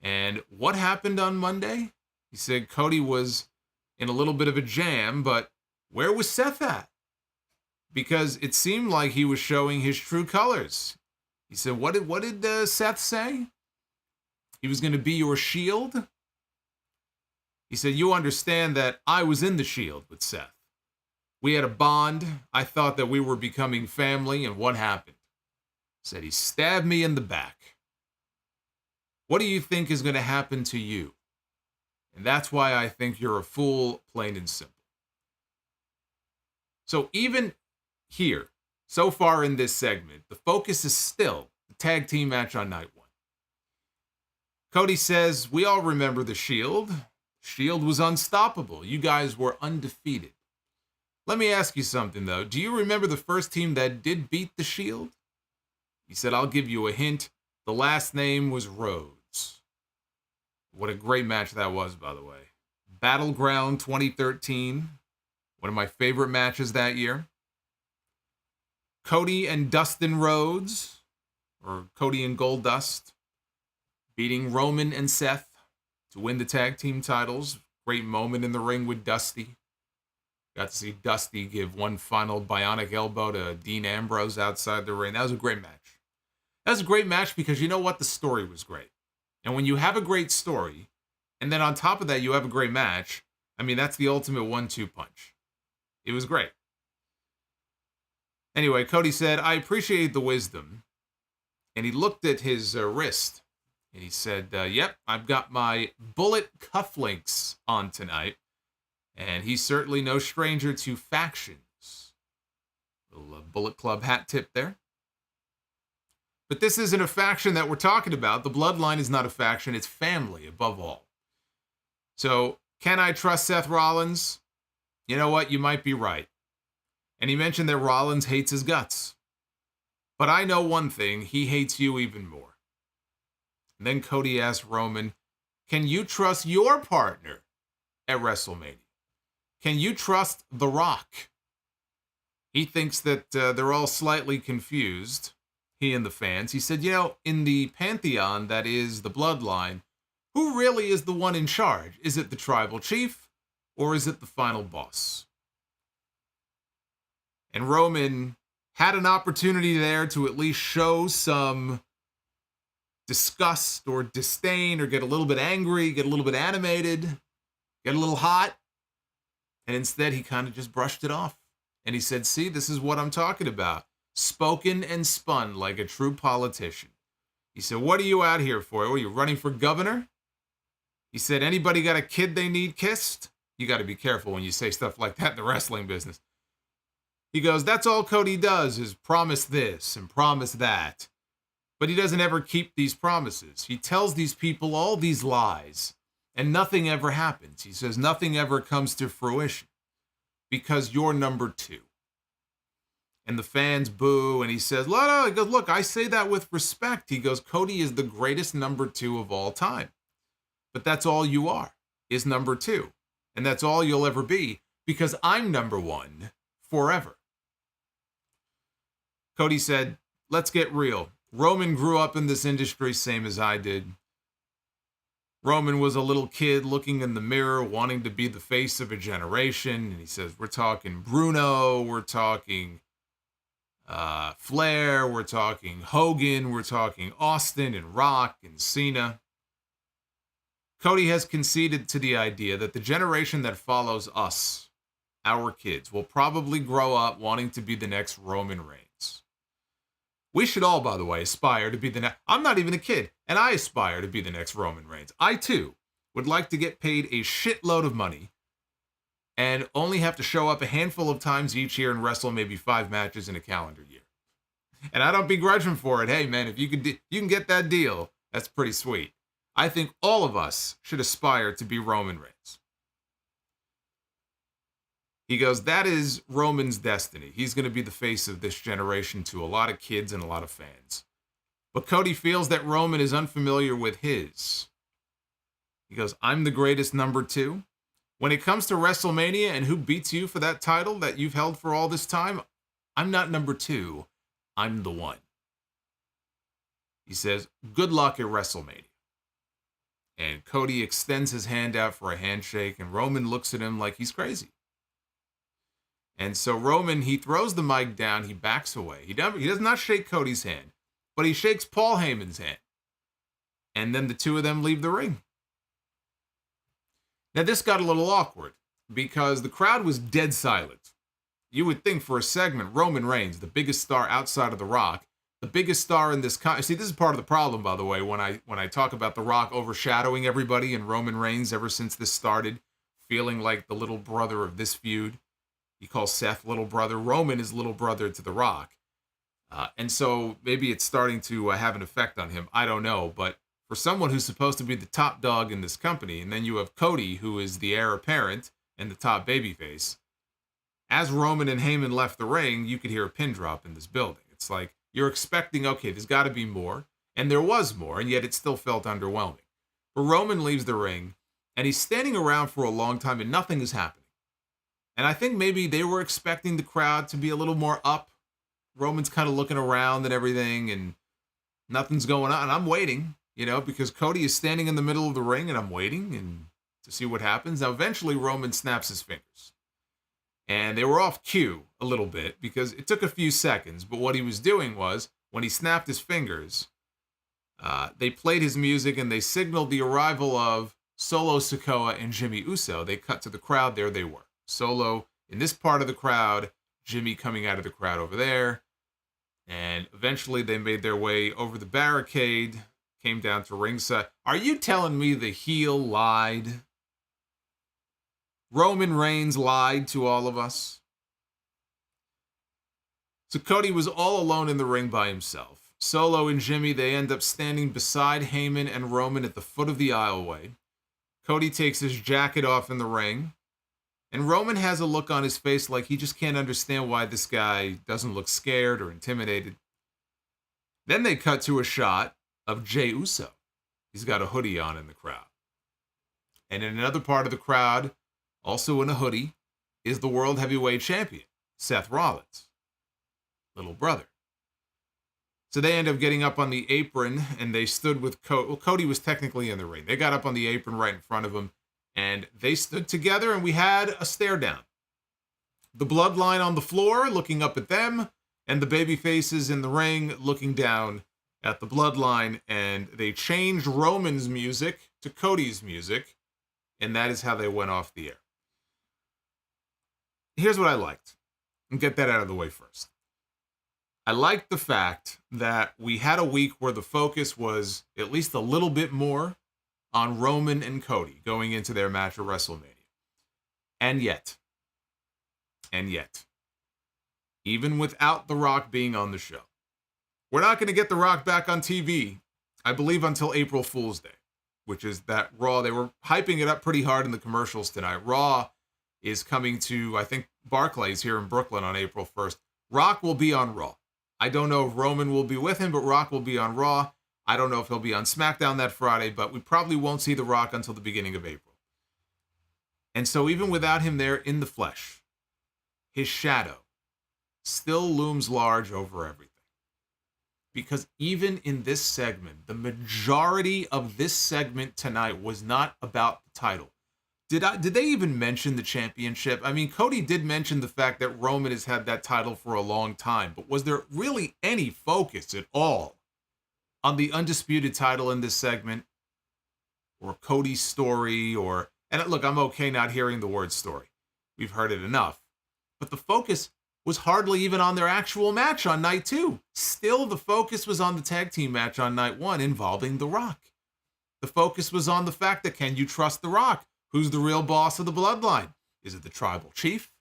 And what happened on Monday? He said Cody was in a little bit of a jam, but where was Seth at? Because it seemed like he was showing his true colors. He said, what did Seth say? He was going to be your shield? He said, you understand that I was in the Shield with Seth. We had a bond. I thought that we were becoming family, and what happened? Said he stabbed me in the back. What do you think is going to happen to you? And that's why I think you're a fool, plain and simple. So even here, so far in this segment, the focus is still the tag team match on night one. Cody says, we all remember the Shield. Shield was unstoppable. You guys were undefeated. Let me ask you something, though. Do you remember the first team that did beat the Shield? He said, I'll give you a hint. The last name was Rhodes. What a great match that was, by the way. Battleground 2013. One of my favorite matches that year. Cody and Dustin Rhodes, or Cody and Goldust, beating Roman and Seth to win the tag team titles. Great moment in the ring with Dusty. Got to see Dusty give one final bionic elbow to Dean Ambrose outside the ring. That was a great match. That was a great match because you know what? The story was great. And when you have a great story, and then on top of that you have a great match, I mean, that's the ultimate 1-2 punch. It was great. Anyway, Cody said, I appreciate the wisdom. And he looked at his wrist. And he said, yep, I've got my bullet cufflinks on tonight. And he's certainly no stranger to factions. Little Bullet Club hat tip there. But this isn't a faction that we're talking about. The Bloodline is not a faction. It's family, above all. So, can I trust Seth Rollins? You know what? You might be right. And he mentioned that Rollins hates his guts. But I know one thing. He hates you even more. And then Cody asked Roman, can you trust your partner at WrestleMania? Can you trust The Rock? He thinks that they're all slightly confused, he and the fans. He said, you know, in the pantheon that is the Bloodline, who really is the one in charge? Is it the tribal chief or is it the final boss? And Roman had an opportunity there to at least show some disgust or disdain or get a little bit angry, get a little bit animated, get a little hot. And instead, he kind of just brushed it off. And he said, see, this is what I'm talking about. Spoken and spun like a true politician. He said, what are you out here for? Are you running for governor? He said, anybody got a kid they need kissed? You got to be careful when you say stuff like that in the wrestling business. He goes, that's all Cody does is promise this and promise that. But he doesn't ever keep these promises. He tells these people all these lies. And nothing ever happens. He says nothing ever comes to fruition because you're number two. And the fans boo. And he says, no. He goes, look, I say that with respect. He goes, Cody is the greatest number two of all time. But that's all you are, is number two. And that's all you'll ever be because I'm number one forever. Cody said, let's get real. Roman grew up in this industry same as I did. Roman was a little kid looking in the mirror, wanting to be the face of a generation. And he says, we're talking Bruno, we're talking Flair, we're talking Hogan, we're talking Austin and Rock and Cena. Cody has conceded to the idea that the generation that follows us, our kids, will probably grow up wanting to be the next Roman Reigns. We should all, by the way, aspire to be the next. I'm not even a kid, and I aspire to be the next Roman Reigns. I, too, would like to get paid a shitload of money and only have to show up a handful of times each year and wrestle maybe 5 matches in a calendar year. And I don't begrudge him for it. Hey, man, if you can get that deal, that's pretty sweet. I think all of us should aspire to be Roman Reigns. He goes, that is Roman's destiny. He's going to be the face of this generation to a lot of kids and a lot of fans. But Cody feels that Roman is unfamiliar with his. He goes, I'm the greatest number two. When it comes to WrestleMania and who beats you for that title that you've held for all this time, I'm not number two. I'm the one. He says, good luck at WrestleMania. And Cody extends his hand out for a handshake, and Roman looks at him like he's crazy. And so Roman, he throws the mic down, he backs away. He does not shake Cody's hand, but he shakes Paul Heyman's hand. And then the two of them leave the ring. Now this got a little awkward because the crowd was dead silent you would think for a segment, Roman Reigns, the biggest star outside of The Rock, the biggest star in this see, this is part of the problem, by the way, when I talk about The Rock overshadowing everybody and Roman Reigns ever since this started, feeling like the little brother of this feud. He calls Seth little brother. Roman is little brother to The Rock. And so maybe it's starting to have an effect on him. I don't know. But for someone who's supposed to be the top dog in this company, and then you have Cody, who is the heir apparent and the top babyface, as Roman and Heyman left the ring, you could hear a pin drop in this building. It's like you're expecting, okay, there's got to be more. And there was more, and yet it still felt underwhelming. But Roman leaves the ring, and he's standing around for a long time, and nothing is happening. And I think maybe they were expecting the crowd to be a little more up. Roman's kind of looking around and everything, and nothing's going on. And I'm waiting, because Cody is standing in the middle of the ring, and I'm waiting and to see what happens. Now, eventually, Roman snaps his fingers. And they were off cue a little bit because it took a few seconds. But what he was doing was, when he snapped his fingers, they played his music and they signaled the arrival of Solo Sikoa and Jimmy Uso. They cut to the crowd. There they were. Solo in this part of the crowd, Jimmy coming out of the crowd over there. And eventually they made their way over the barricade, came down to ringside. Are you telling me the heel lied? Roman Reigns lied to all of us? So Cody was all alone in the ring by himself. Solo and Jimmy, they end up standing beside Heyman and Roman at the foot of the aisleway. Cody takes his jacket off in the ring. And Roman has a look on his face like he just can't understand why this guy doesn't look scared or intimidated. Then they cut to a shot of Jey Uso. He's got a hoodie on in the crowd. And in another part of the crowd, also in a hoodie, is the World Heavyweight Champion, Seth Rollins, little brother. So they end up getting up on the apron, and they stood with Cody. Well, Cody was technically in the ring. They got up on the apron right in front of him, and they stood together, and we had a stare down. The Bloodline on the floor looking up at them, and the baby faces in the ring looking down at the Bloodline, and they changed Roman's music to Cody's music, and that is how they went off the air. Here's what I liked, and get that out of the way first. I liked the fact that we had a week where the focus was at least a little bit more on Roman and Cody going into their match at WrestleMania. And yet, even without The Rock being on the show, we're not going to get The Rock back on TV, I believe, until April Fool's Day, which is that Raw. They were hyping it up pretty hard in the commercials tonight. Raw is coming to, I think, Barclays here in Brooklyn on April 1st. Rock will be on Raw. I don't know if Roman will be with him, but Rock will be on Raw. I don't know if he'll be on SmackDown that Friday, but we probably won't see The Rock until the beginning of April. And so even without him there in the flesh, his shadow still looms large over everything. Because even in this segment, the majority of this segment tonight was not about the title. Did they even mention the championship? I mean, Cody did mention the fact that Roman has had that title for a long time, but was there really any focus at all on the undisputed title in this segment, or Cody's story, and look, I'm okay not hearing the word story. We've heard it enough. But the focus was hardly even on their actual match on night 2. Still, the focus was on the tag team match on night 1 involving The Rock. The focus was on the fact that, can you trust The Rock? Who's the real boss of the Bloodline? Is it the tribal chief?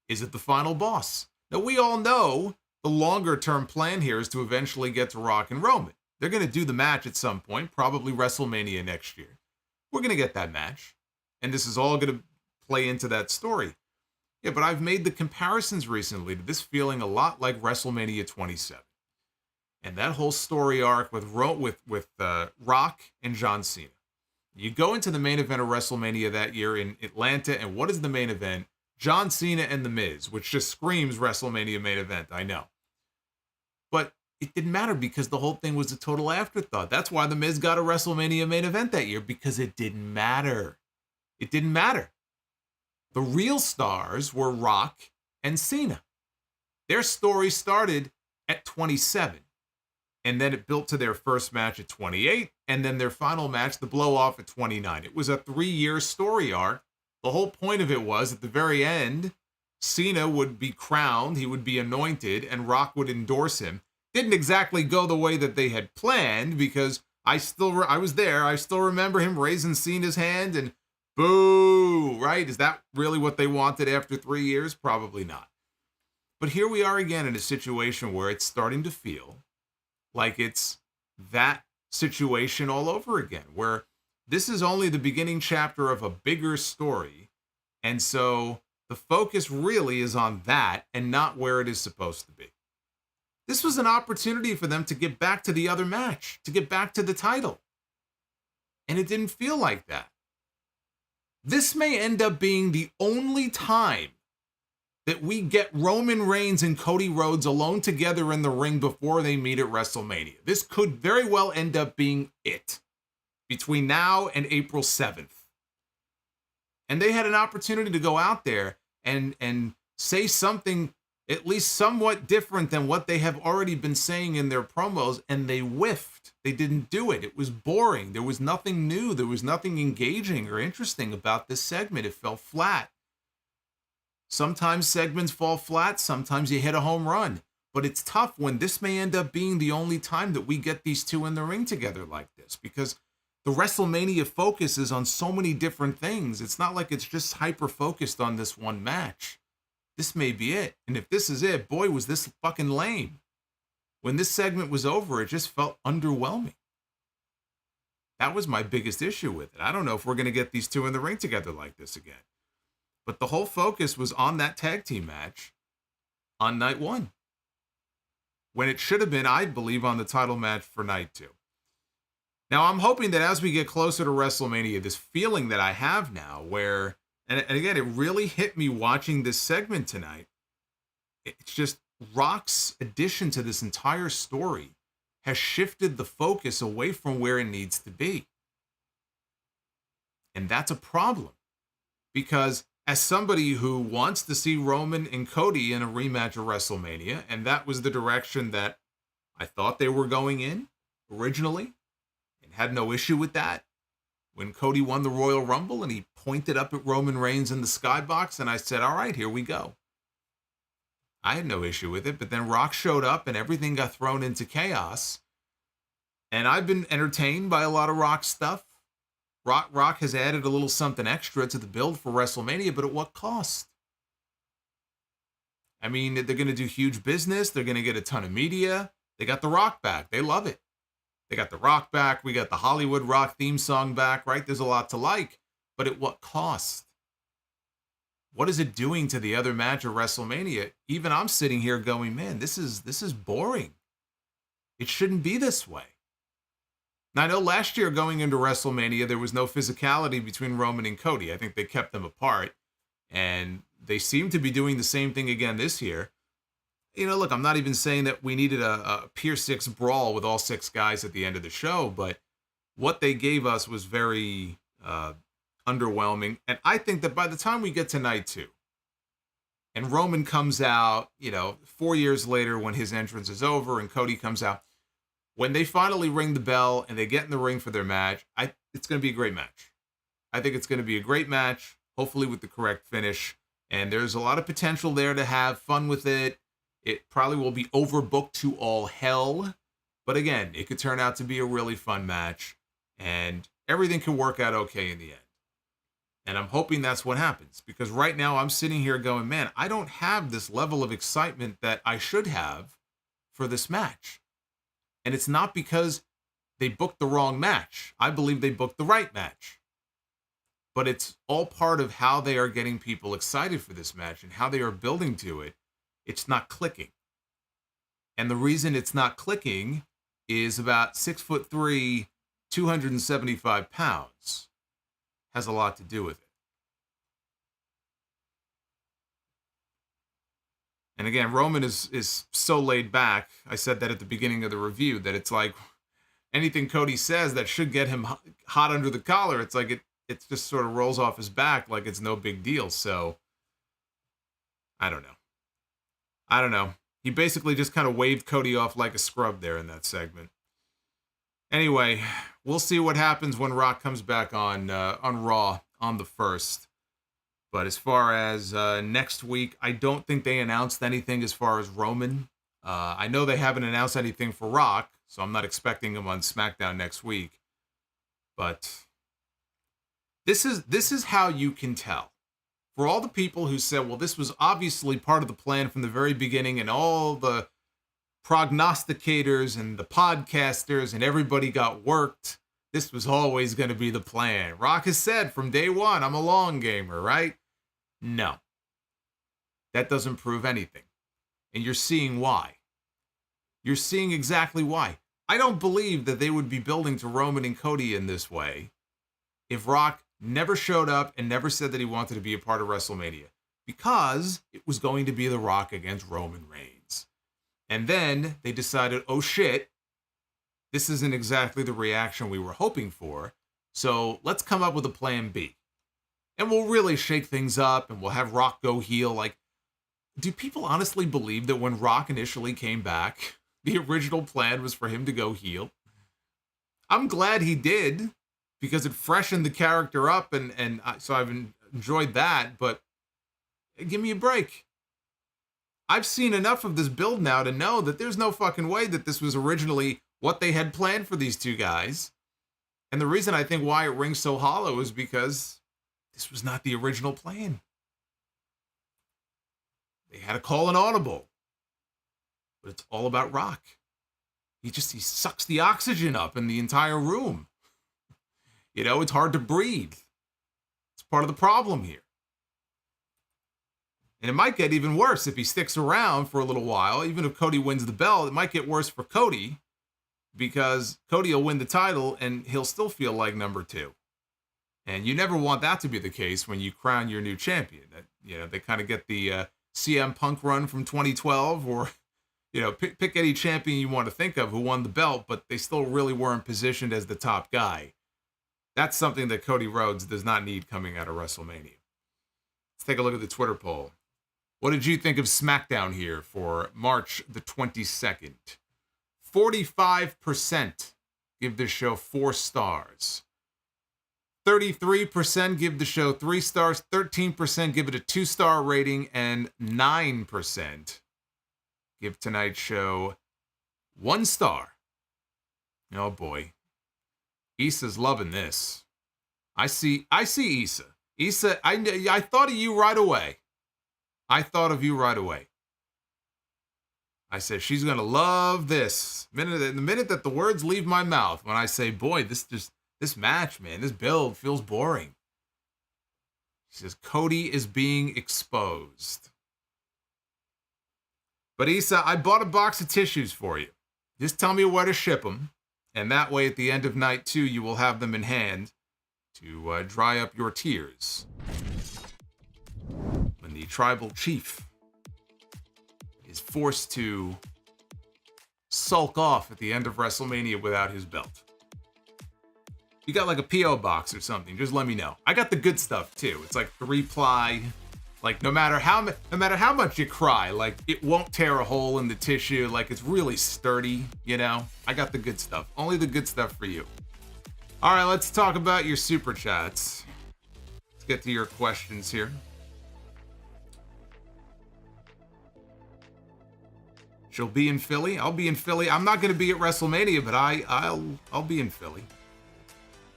Is it the final boss? Now, we all know the longer-term plan here is to eventually get to Rock and Roman. They're going to do the match at some point, probably WrestleMania next year. We're going to get that match. And this is all going to play into that story. Yeah, but I've made the comparisons recently to this feeling a lot like WrestleMania 27. And that whole story arc with Rock and John Cena. You go into the main event of WrestleMania that year in Atlanta, and what is the main event? John Cena and The Miz, which just screams WrestleMania main event, I know. But it didn't matter because the whole thing was a total afterthought. That's why The Miz got a WrestleMania main event that year, because it didn't matter. It didn't matter. The real stars were Rock and Cena. Their story started at 27. And then it built to their first match at 28, and then their final match, the blow-off, at 29. It was a 3-year story arc. The whole point of it was, at the very end, Cena would be crowned, he would be anointed, and Rock would endorse him. Didn't exactly go the way that they had planned, because I was there. I still remember him raising Cena's hand and boo, right? Is that really what they wanted after 3 years? Probably not. But here we are again in a situation where it's starting to feel like it's that situation all over again, where this is only the beginning chapter of a bigger story. And so the focus really is on that and not where it is supposed to be. This was an opportunity for them to get back to the other match, to get back to the title. And it didn't feel like that. This may end up being the only time that we get Roman Reigns and Cody Rhodes alone together in the ring before they meet at WrestleMania. This could very well end up being it between now and April 7th. And they had an opportunity to go out there and say something at least somewhat different than what they have already been saying in their promos, and they whiffed. They didn't do it. It was boring. There was nothing new. There was nothing engaging or interesting about this segment. It fell flat. Sometimes segments fall flat. Sometimes you hit a home run. But it's tough when this may end up being the only time that we get these two in the ring together like this, because the WrestleMania focus is on so many different things. It's not like it's just hyper-focused on this one match. This may be it. And if this is it, boy, was this fucking lame. When this segment was over, it just felt underwhelming. That was my biggest issue with it. I don't know if we're going to get these two in the ring together like this again. But the whole focus was on that tag team match on night one, when it should have been, I believe, on the title match for night two. Now, I'm hoping that as we get closer to WrestleMania, this feeling that I have now where, and again, it really hit me watching this segment tonight. It's just Rock's addition to this entire story has shifted the focus away from where it needs to be. And that's a problem, because as somebody who wants to see Roman and Cody in a rematch of WrestleMania, and that was the direction that I thought they were going in originally, and had no issue with that. When Cody won the Royal Rumble and he pointed up at Roman Reigns in the skybox, and I said, all right, here we go. I had no issue with it, but then Rock showed up and everything got thrown into chaos. And I've been entertained by a lot of Rock stuff. Rock has added a little something extra to the build for WrestleMania, but at what cost? I mean, they're going to do huge business. They're going to get a ton of media. They got The Rock back. They love it. They got The Rock back. We got the Hollywood Rock theme song back, right? There's a lot to like, but at what cost? What is it doing to the other match of WrestleMania? Even I'm sitting here going, man, this is boring. It shouldn't be this way. Now, I know last year going into WrestleMania, there was no physicality between Roman and Cody. I think they kept them apart, and they seem to be doing the same thing again this year. You know, look, I'm not even saying that we needed a Pier 6 brawl with all six guys at the end of the show, but what they gave us was very underwhelming. And I think that by the time we get to night two, and Roman comes out, 4 years later when his entrance is over and Cody comes out, when they finally ring the bell and they get in the ring for their match, it's going to be a great match. I think it's going to be a great match, hopefully with the correct finish. And there's a lot of potential there to have fun with it. It probably will be overbooked to all hell. But again, it could turn out to be a really fun match. And everything can work out okay in the end. And I'm hoping that's what happens. Because right now I'm sitting here going, man, I don't have this level of excitement that I should have for this match. And it's not because they booked the wrong match. I believe they booked the right match. But it's all part of how they are getting people excited for this match and how they are building to it. It's not clicking. And the reason it's not clicking is about 6'3", 275 pounds. Has a lot to do with it. And again, Roman is so laid back. I said that at the beginning of the review, that it's like anything Cody says that should get him hot under the collar, it's like it just sort of rolls off his back like it's no big deal. So, I don't know. He basically just kind of waved Cody off like a scrub there in that segment. Anyway, we'll see what happens when Rock comes back on Raw on the 1st. But as far as next week, I don't think they announced anything as far as Roman. I know they haven't announced anything for Rock, so I'm not expecting him on SmackDown next week. But this is how you can tell. For all the people who said, well, this was obviously part of the plan from the very beginning, and all the prognosticators and the podcasters and everybody got worked, this was always going to be the plan. Rock has said from day one, I'm a long gamer, right? No. That doesn't prove anything. And you're seeing why. You're seeing exactly why. I don't believe that they would be building to Roman and Cody in this way if Rock never showed up and never said that he wanted to be a part of WrestleMania, because it was going to be The Rock against Roman Reigns. And then they decided, oh shit, this isn't exactly the reaction we were hoping for, so let's come up with a plan B. And we'll really shake things up, and we'll have Rock go heel. Like, do people honestly believe that when Rock initially came back, the original plan was for him to go heel? I'm glad he did, because it freshened the character up, and so I've enjoyed that, but give me a break. I've seen enough of this build now to know that there's no fucking way that this was originally what they had planned for these two guys. And the reason I think why it rings so hollow is because this was not the original plan. They had to call an audible. But it's all about Rock. He sucks the oxygen up in the entire room. You know, it's hard to breathe. It's part of the problem here. And it might get even worse if he sticks around for a little while. Even if Cody wins the belt, it might get worse for Cody, because Cody will win the title and he'll still feel like number two. And you never want that to be the case when you crown your new champion. That, you know, they kind of get the CM Punk run from 2012, or, you know, pick any champion you want to think of who won the belt, but they still really weren't positioned as the top guy. That's something that Cody Rhodes does not need coming out of WrestleMania. Let's take a look at the Twitter poll. What did you think of SmackDown here for March the 22nd? 45% give the show 4 stars. 33% give the show 3 stars. 13% give it a 2-star rating. And 9% give tonight's show 1 star. Oh boy. Issa's loving this. I see Issa. Issa, I thought of you right away. I said, she's going to love this. The minute that the words leave my mouth, when I say, boy, this match, man, this build feels boring. She says, Cody is being exposed. But Issa, I bought a box of tissues for you. Just tell me where to ship them. And that way, at the end of night 2, you will have them in hand to dry up your tears. When the tribal chief is forced to sulk off at the end of WrestleMania without his belt. You got like a P.O. box or something, just let me know. I got the good stuff too. It's like 3-ply. Like no matter how much you cry, like it won't tear a hole in the tissue. Like it's really sturdy, you know? I got the good stuff. Only the good stuff for you. All right, let's talk about your super chats. Let's get to your questions here. She'll be in Philly. I'll be in Philly. I'm not going to be at WrestleMania, but I'll be in Philly.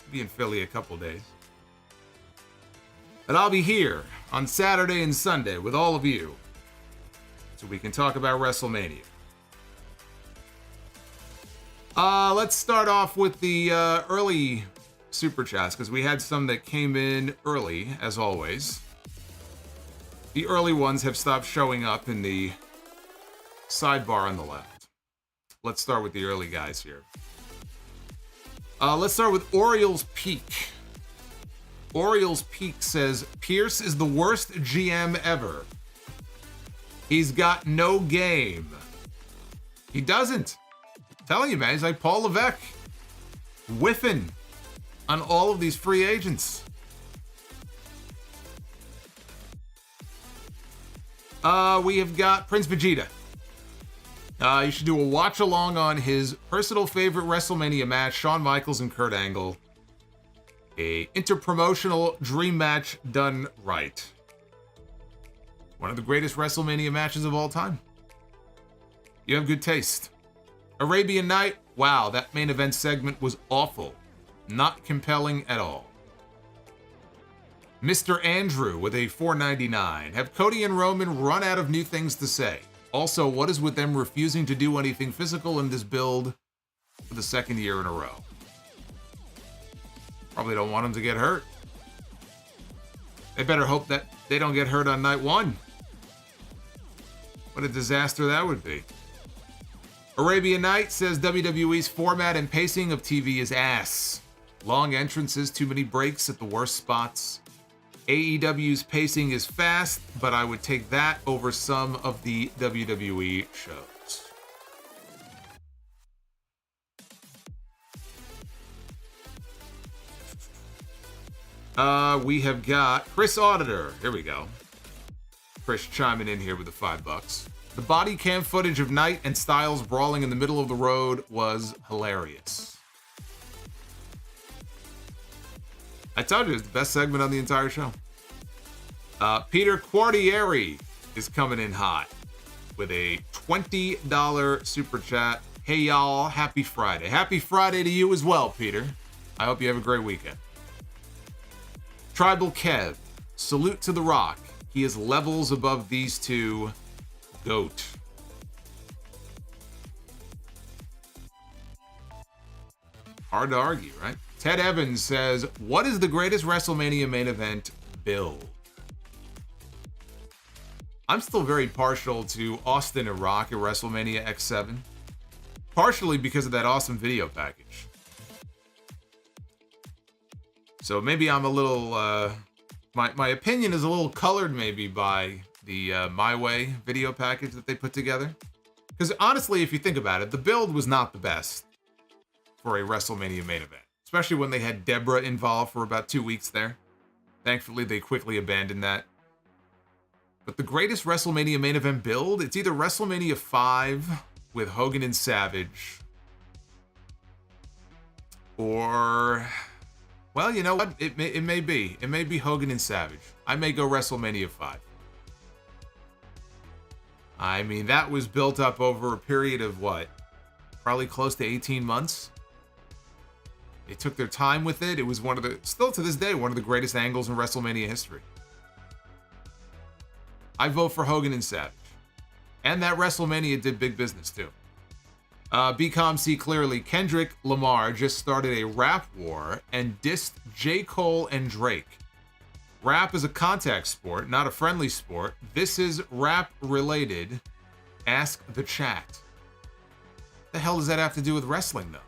I'll be in Philly a couple days. But I'll be here on Saturday and Sunday with all of you, so we can talk about WrestleMania. Let's start off with the early super chats, because we had some that came in early, as always. The early ones have stopped showing up in the sidebar on the left. Let's start with the early guys here. Let's start with Orioles Peak. Orioles Peak says, Pierce is the worst GM ever. He's got no game. He doesn't. I'm telling you, man, he's like Paul Levesque. Whiffing on all of these free agents. We have got Prince Vegeta. You should do a watch along on his personal favorite WrestleMania match, Shawn Michaels and Kurt Angle. A interpromotional dream match done right. One of the greatest WrestleMania matches of all time. You have good taste. Arabian Night, wow, that main event segment was awful. Not compelling at all. Mr. Andrew with a $4.99. Have Cody and Roman run out of new things to say? Also, what is with them refusing to do anything physical in this build for the second year in a row? Probably don't want them to get hurt. They better hope that they don't get hurt on night one. What a disaster that would be. Arabian Night says WWE's format and pacing of TV is ass. Long entrances, too many breaks at the worst spots. AEW's pacing is fast, but I would take that over some of the WWE shows. We have got Chris Auditor. Here we go. Chris chiming in here with the $5. The body cam footage of Knight and Styles brawling in the middle of the road was hilarious. I told you, it's the best segment on the entire show. Peter Quartieri is coming in hot with a $20 super chat. Hey y'all, happy Friday. Happy Friday to you as well, Peter. I hope you have a great weekend. Tribal Kev, salute to The Rock. He is levels above these two. GOAT. Hard to argue, right? Ted Evans says, what is the greatest WrestleMania main event build? I'm still very partial to Austin and Rock at WrestleMania X7. Partially because of that awesome video package. So maybe I'm a little, my opinion is a little colored maybe by the My Way video package that they put together. Because honestly, if you think about it, the build was not the best for a WrestleMania main event. Especially when they had Deborah involved for about 2 weeks there. Thankfully, they quickly abandoned that. But the greatest WrestleMania main event build, it's either WrestleMania 5 with Hogan and Savage, or, well, you know what? It may be Hogan and Savage. I may go WrestleMania 5. I mean, that was built up over a period of what? Probably close to 18 months. They took their time with it. It was one of the, still to this day, one of the greatest angles in WrestleMania history. I vote for Hogan and Savage. And that WrestleMania did big business too. BCOM see clearly, Kendrick Lamar just started a rap war and dissed J. Cole and Drake. Rap is a contact sport, not a friendly sport. This is rap related. Ask the chat. The hell does that have to do with wrestling though?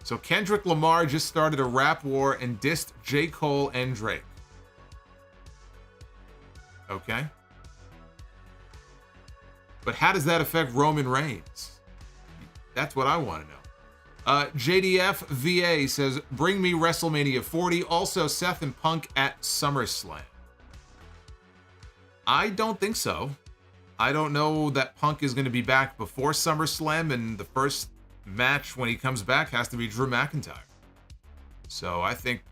So Kendrick Lamar just started a rap war and dissed J. Cole and Drake. Okay. But how does that affect Roman Reigns? That's what I want to know. JDF VA says, bring me WrestleMania 40. Also, Seth and Punk at SummerSlam. I don't think so. I don't know that Punk is going to be back before SummerSlam, and the first match when he comes back has to be Drew McIntyre. So I think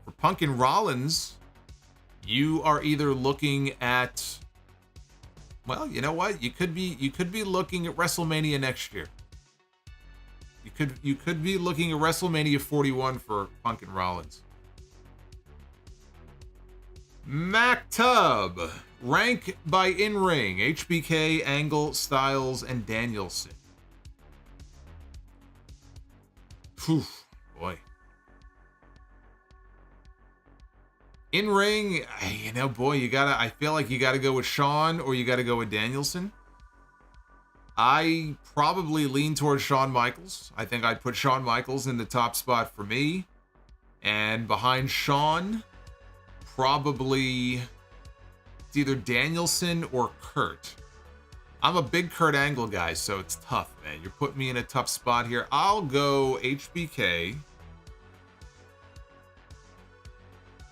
for Punk and Rollins, you are either looking at, well, you know what? You could be looking at WrestleMania next year. You could be looking at WrestleMania 41 for Punk and Rollins. MacTub, rank by in-ring, HBK, Angle, Styles, and Danielson. Whew, boy. In ring, you know, boy, I feel like you gotta go with Shawn or you gotta go with Danielson. I probably lean towards Shawn Michaels. I think I'd put Shawn Michaels in the top spot for me. And behind Shawn, probably it's either Danielson or Kurt. I'm a big Kurt Angle guy, so it's tough, man. You're putting me in a tough spot here. I'll go HBK.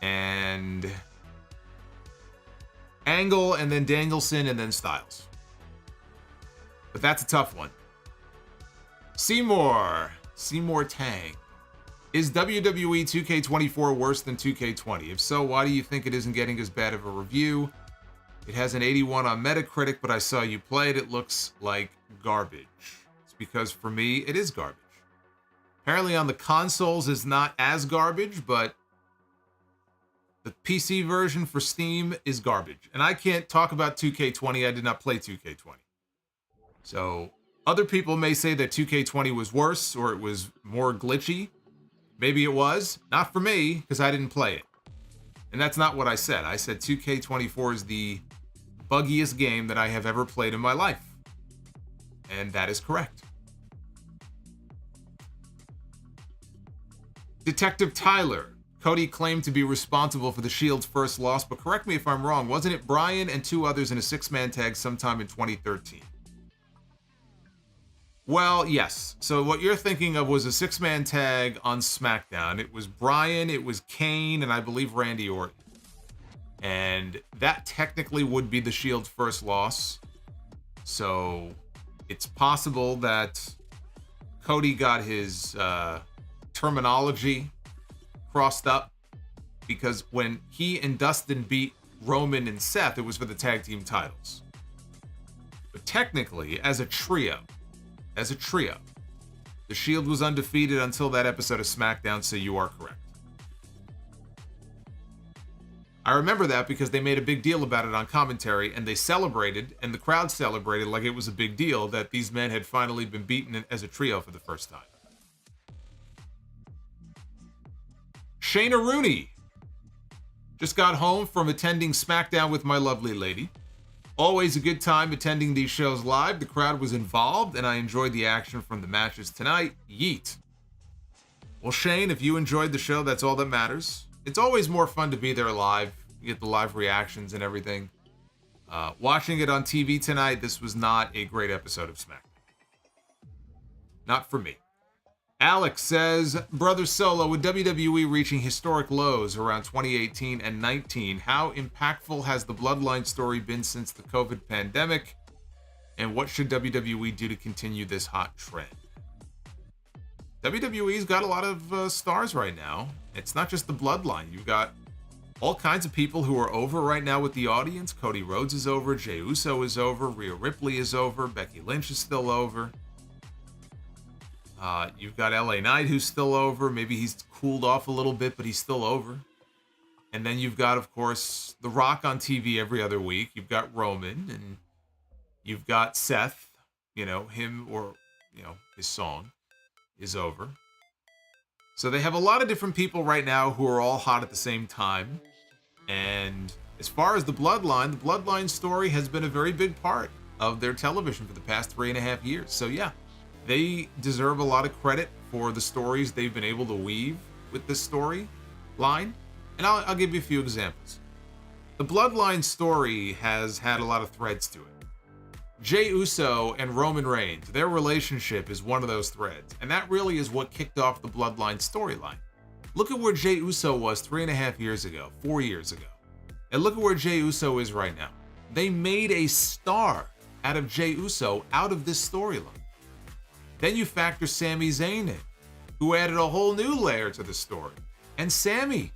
And Angle, and then Danielson, and then Styles. But that's a tough one. Seymour Tang. Is WWE 2K24 worse than 2K20? If so, why do you think it isn't getting as bad of a review? It has an 81 on Metacritic, but I saw you play it. It looks like garbage. It's because for me, it is garbage. Apparently on the consoles is not as garbage, but the PC version for Steam is garbage. And I can't talk about 2K20. I did not play 2K20. So other people may say that 2K20 was worse or it was more glitchy. Maybe it was. Not for me, because I didn't play it. And that's not what I said. I said 2K24 is the buggiest game that I have ever played in my life. And that is correct. Detective Tyler. Cody claimed to be responsible for the Shield's first loss, but correct me if I'm wrong. Wasn't it Bryan and two others in a six-man tag sometime in 2013? Well, yes. So what you're thinking of was a six-man tag on SmackDown. It was Bryan, it was Kane, and I believe Randy Orton. And that technically would be the Shield's first loss. So it's possible that Cody got his terminology crossed up, because when he and Dustin beat Roman and Seth, it was for the tag team titles. But technically, as a trio, the Shield was undefeated until that episode of SmackDown, so you are correct. I remember that because they made a big deal about it on commentary, and they celebrated, and the crowd celebrated like it was a big deal that these men had finally been beaten as a trio for the first time. Shayna Rooney just got home from attending SmackDown with my lovely lady. Always a good time attending these shows live. The crowd was involved, and I enjoyed the action from the matches tonight. Yeet. Well, Shane, if you enjoyed the show, that's all that matters. It's always more fun to be there live. You get the live reactions and everything. Watching it on TV tonight, this was not a great episode of SmackDown. Not for me. Alex says, Brother Solo, with WWE reaching historic lows around 2018 and 19, how impactful has the Bloodline story been since the COVID pandemic? And what should WWE do to continue this hot trend? WWE's got a lot of stars right now. It's not just the Bloodline. You've got all kinds of people who are over right now with the audience. Cody Rhodes is over. Jey Uso is over. Rhea Ripley is over. Becky Lynch is still over. You've got LA Knight who's still over. Maybe he's cooled off a little bit, but he's still over. And then you've got, of course, The Rock on TV every other week. You've got Roman, and you've got Seth. Him or, his song is over. So they have a lot of different people right now who are all hot at the same time. And as far as the Bloodline story has been a very big part of their television for the past 3.5 years. So yeah. They deserve a lot of credit for the stories they've been able to weave with this story line. And I'll give you a few examples. The Bloodline story has had a lot of threads to it. Jey Uso and Roman Reigns, their relationship is one of those threads. And that really is what kicked off the Bloodline storyline. Look at where Jey Uso was 3.5 years ago, 4 years ago. And look at where Jey Uso is right now. They made a star out of Jey Uso out of this storyline. Then you factor Sami Zayn in, who added a whole new layer to the story. And Sami,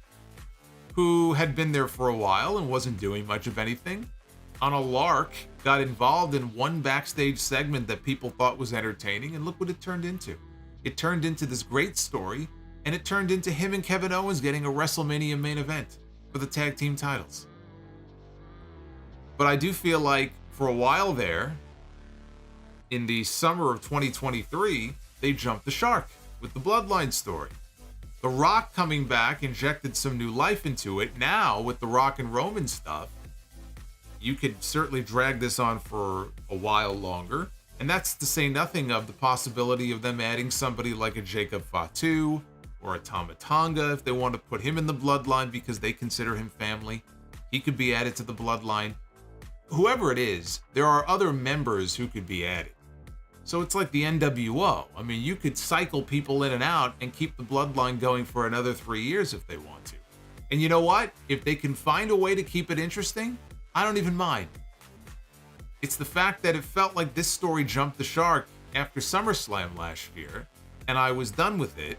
who had been there for a while and wasn't doing much of anything, on a lark, got involved in one backstage segment that people thought was entertaining, and look what it turned into. It turned into this great story, and it turned into him and Kevin Owens getting a WrestleMania main event for the tag team titles. But I do feel like for a while there, in the summer of 2023, they jumped the shark with the Bloodline story. The Rock coming back injected some new life into it. Now, with the Rock and Roman stuff, you could certainly drag this on for a while longer. And that's to say nothing of the possibility of them adding somebody like a Jacob Fatu or a Tama Tonga if they want to put him in the Bloodline because they consider him family. He could be added to the Bloodline. Whoever it is, there are other members who could be added. So it's like the NWO. I mean, you could cycle people in and out and keep the Bloodline going for another 3 years if they want to. And you know what? If they can find a way to keep it interesting, I don't even mind. It's the fact that it felt like this story jumped the shark after SummerSlam last year, and I was done with it.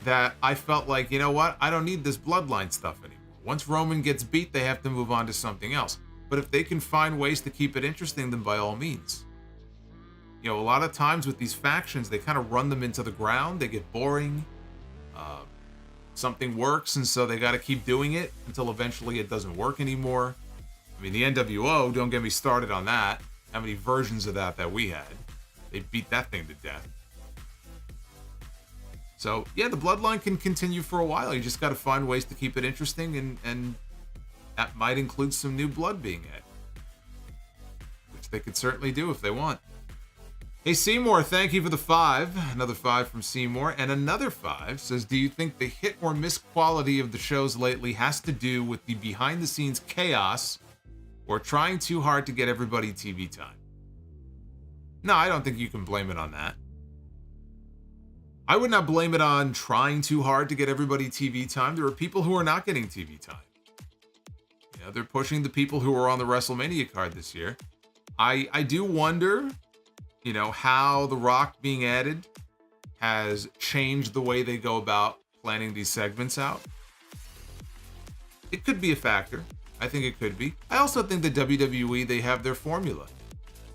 that I felt like, you know what? I don't need this bloodline stuff anymore. Once Roman gets beat, they have to move on to something else. But if they can find ways to keep it interesting, then by all means. You know, a lot of times with these factions, they kind of run them into the ground. They get boring. Something works, and so they got to keep doing it until eventually it doesn't work anymore. I mean, the NWO, don't get me started on that. How many versions of that we had? They beat that thing to death. So, yeah, the bloodline can continue for a while. You just got to find ways to keep it interesting, and that might include some new blood being added, which they could certainly do if they want. Hey, Seymour, thank you for the 5. Another 5 from Seymour. And another 5 says, do you think the hit or miss quality of the shows lately has to do with the behind-the-scenes chaos or trying too hard to get everybody TV time? No, I don't think you can blame it on that. I would not blame it on trying too hard to get everybody TV time. There are people who are not getting TV time. You know, they're pushing the people who are on the WrestleMania card this year. I do wonder, you know, how The Rock being added has changed the way they go about planning these segments out. It could be a factor. I think it could be. I also think that WWE, they have their formula.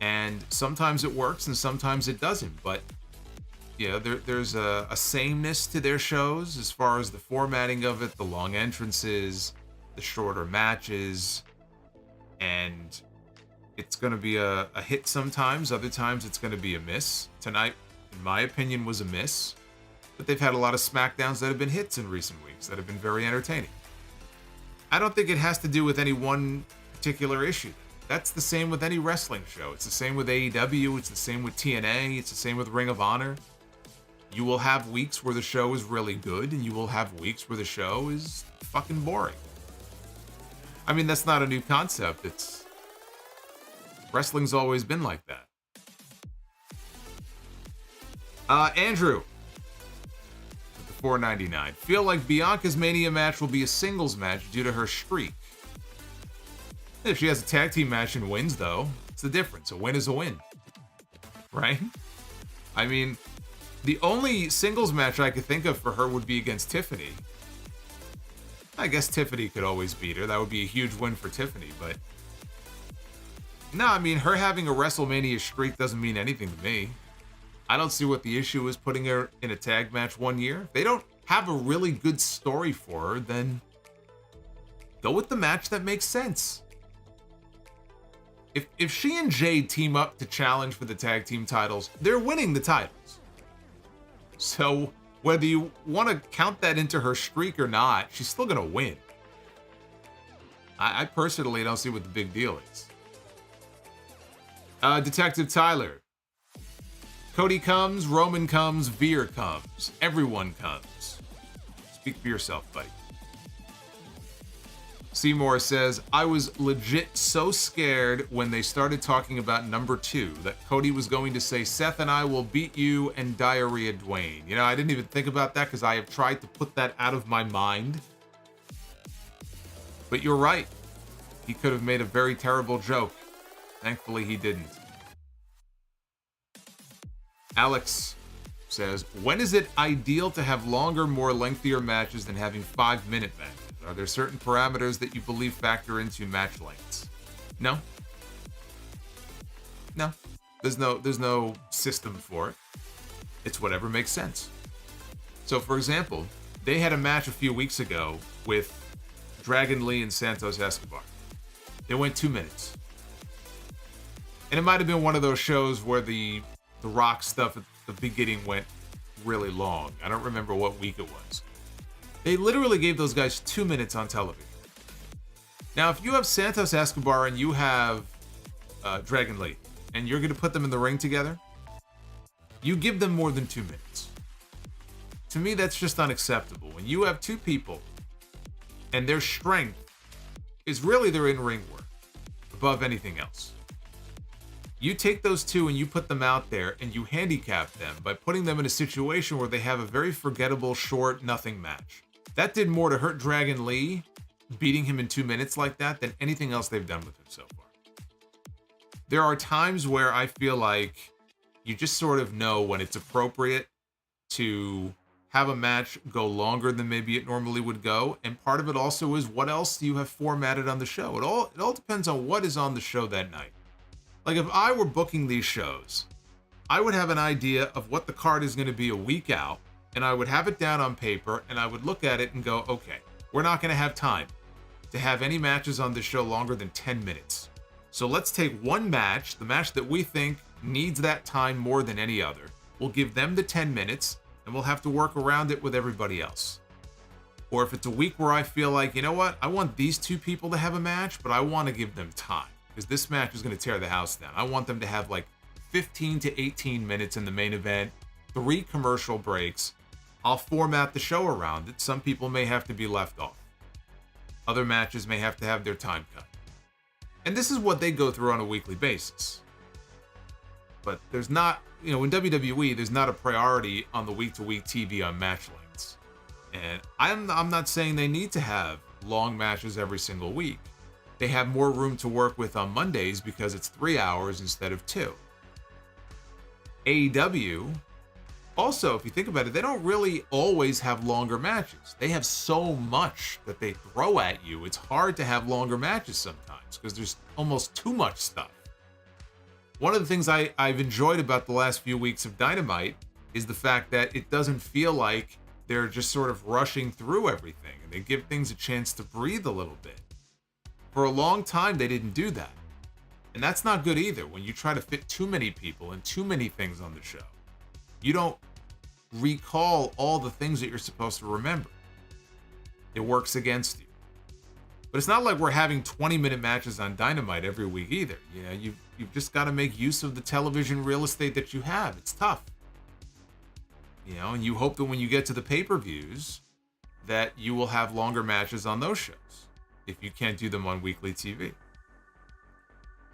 And sometimes it works and sometimes it doesn't. But, you know, there's a sameness to their shows as far as the formatting of it, the long entrances, the shorter matches, and it's going to be a hit sometimes. Other times it's going to be a miss. Tonight, in my opinion, was a miss. But they've had a lot of SmackDowns that have been hits in recent weeks that have been very entertaining. I don't think it has to do with any one particular issue. That's the same with any wrestling show. It's the same with AEW. It's the same with TNA. It's the same with Ring of Honor. You will have weeks where the show is really good, and you will have weeks where the show is fucking boring. I mean, that's not a new concept. Wrestling's always been like that. Andrew, with the $4.99. Feel like Bianca's Mania match will be a singles match due to her streak. If she has a tag team match and wins, though, it's the difference. A win is a win. Right? I mean, the only singles match I could think of for her would be against Tiffany. I guess Tiffany could always beat her. That would be a huge win for Tiffany, but no, I mean, her having a WrestleMania streak doesn't mean anything to me. I don't see what the issue is putting her in a tag match one year. If they don't have a really good story for her, then go with the match that makes sense. If she and Jade team up to challenge for the tag team titles, they're winning the titles. So whether you want to count that into her streak or not, she's still going to win. I personally don't see what the big deal is. Detective Tyler. Cody comes, Roman comes, Veer comes. Everyone comes. Speak for yourself, buddy. Seymour says, I was legit so scared when they started talking about number 2 that Cody was going to say, Seth and I will beat you and Diarrhea Dwayne. You know, I didn't even think about that because I have tried to put that out of my mind. But you're right. He could have made a very terrible joke. Thankfully, he didn't. Alex says, when is it ideal to have longer, more lengthier matches than having 5-minute matches? Are there certain parameters that you believe factor into match lengths? No. No. There's no system for it. It's whatever makes sense. So, for example, they had a match a few weeks ago with Dragon Lee and Santos Escobar. They went 2 minutes. And it might have been one of those shows where the Rock stuff at the beginning went really long. I don't remember what week it was. They literally gave those guys 2 minutes on television. Now, if you have Santos Escobar and you have Dragon Lee, and you're going to put them in the ring together, you give them more than 2 minutes. To me, that's just unacceptable. When you have two people, and their strength is really their in-ring work, above anything else. You take those two and you put them out there and you handicap them by putting them in a situation where they have a very forgettable, short, nothing match. That did more to hurt Dragon Lee, beating him in 2 minutes like that, than anything else they've done with him so far. There are times where I feel like you just sort of know when it's appropriate to have a match go longer than maybe it normally would go. And part of it also is what else do you have formatted on the show? It all depends on what is on the show that night. Like if I were booking these shows, I would have an idea of what the card is going to be a week out, and I would have it down on paper, and I would look at it and go, okay, we're not going to have time to have any matches on this show longer than 10 minutes. So let's take one match, the match that we think needs that time more than any other. We'll give them the 10 minutes, and we'll have to work around it with everybody else. Or if it's a week where I feel like, you know what, I want these two people to have a match, but I want to give them time, because this match is going to tear the house down. I want them to have like 15 to 18 minutes in the main event, 3 commercial breaks. I'll format the show around it. Some people may have to be left off. Other matches may have to have their time cut. And this is what they go through on a weekly basis. But there's not, in WWE, there's not a priority on the week-to-week TV on match lengths. And I'm not saying they need to have long matches every single week. They have more room to work with on Mondays because it's 3 hours instead of 2. AEW, also, if you think about it, they don't really always have longer matches. They have so much that they throw at you. It's hard to have longer matches sometimes because there's almost too much stuff. One of the things I've enjoyed about the last few weeks of Dynamite is the fact that it doesn't feel like they're just sort of rushing through everything, and they give things a chance to breathe a little bit. For a long time, they didn't do that. And that's not good either. When you try to fit too many people and too many things on the show, you don't recall all the things that you're supposed to remember. It works against you. But it's not like we're having 20-minute matches on Dynamite every week either. You've just got to make use of the television real estate that you have. It's tough. And you hope that when you get to the pay-per-views that you will have longer matches on those shows if you can't do them on weekly TV.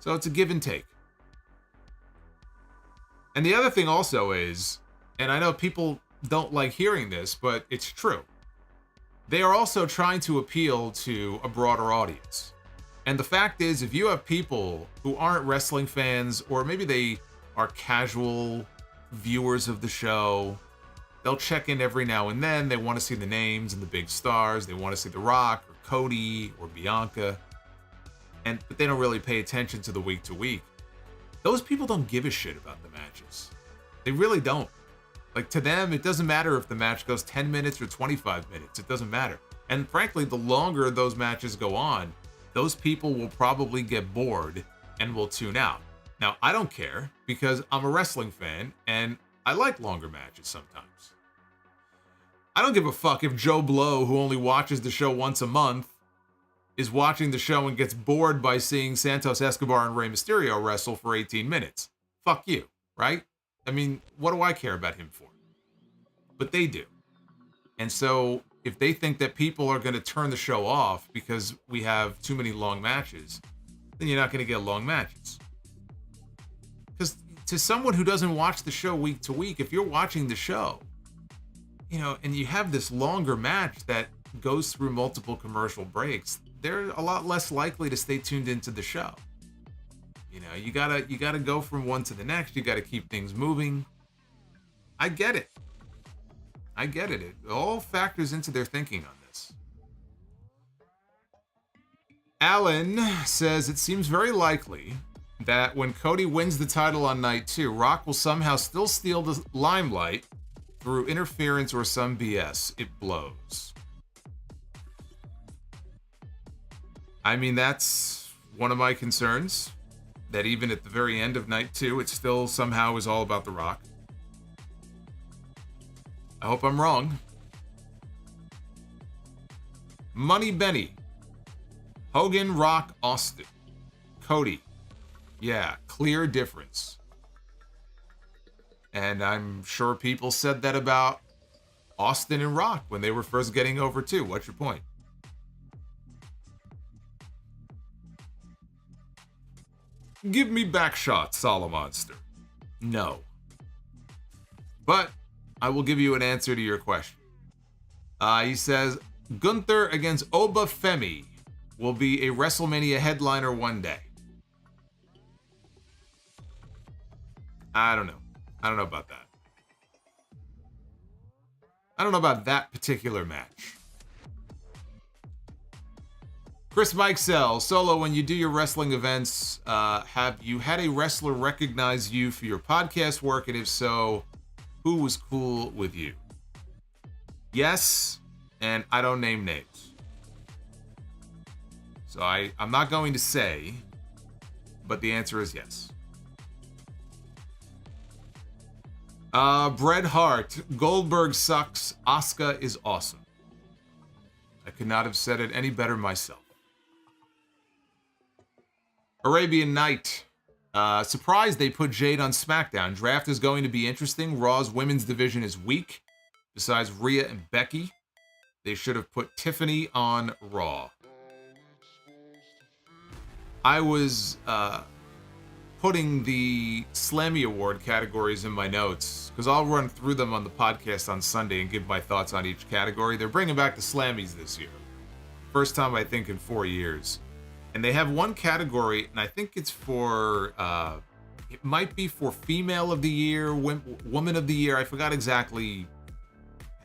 So it's a give and take. And the other thing also is, and I know people don't like hearing this, but it's true. They are also trying to appeal to a broader audience. And the fact is, if you have people who aren't wrestling fans, or maybe they are casual viewers of the show, they'll check in every now and then. They want to see the names and the big stars. They want to see The Rock or Cody or Bianca. But they don't really pay attention to the week to week. Those people don't give a shit about the matches. They really don't. Like, to them, it doesn't matter if the match goes 10 minutes or 25 minutes. It doesn't matter. And frankly, the longer those matches go on, those people will probably get bored and will tune out. Now, I don't care because I'm a wrestling fan and I like longer matches sometimes. I don't give a fuck if Joe Blow, who only watches the show once a month, is watching the show and gets bored by seeing Santos Escobar and Rey Mysterio wrestle for 18 minutes. Fuck you, right? I mean, what do I care about him for? But they do. And so if they think that people are going to turn the show off because we have too many long matches, then you're not going to get long matches. Because to someone who doesn't watch the show week to week, if you're watching the show, and you have this longer match that goes through multiple commercial breaks, they're a lot less likely to stay tuned into the show. You gotta go from one to the next. You gotta keep things moving. I get it. It all factors into their thinking on this. Alan says it seems very likely that when Cody wins the title on night 2, Rock will somehow still steal the limelight through interference or some BS. It blows. I mean, that's one of my concerns, that even at the very end of night 2, it still somehow is all about The Rock. I hope I'm wrong. Money Benny. Hogan, Rock, Austin. Cody. Yeah, clear difference. And I'm sure people said that about Austin and Rock when they were first getting over too. What's your point? Give me back shots, Solomonster. No. But I will give you an answer to your question. He says, Gunther against Oba Femi will be a WrestleMania headliner one day. I don't know about that. I don't know about that particular match. Chris Mikesell, Solo, when you do your wrestling events, have you had a wrestler recognize you for your podcast work? And if so, who was cool with you? Yes, and I don't name names. So I'm not going to say, but the answer is yes. Bret Hart, Goldberg sucks, Asuka is awesome. I could not have said it any better myself. Arabian Night, surprised they put Jade on SmackDown. Draft is going to be interesting. Raw's women's division is weak. Besides Rhea and Becky, they should have put Tiffany on Raw. I was putting the Slammy Award categories in my notes, because I'll run through them on the podcast on Sunday and give my thoughts on each category. They're bringing back the Slammies this year. First time, I think, in 4 years. And they have one category, and I think it's for, it might be for Female of the Year, Woman of the Year. I forgot exactly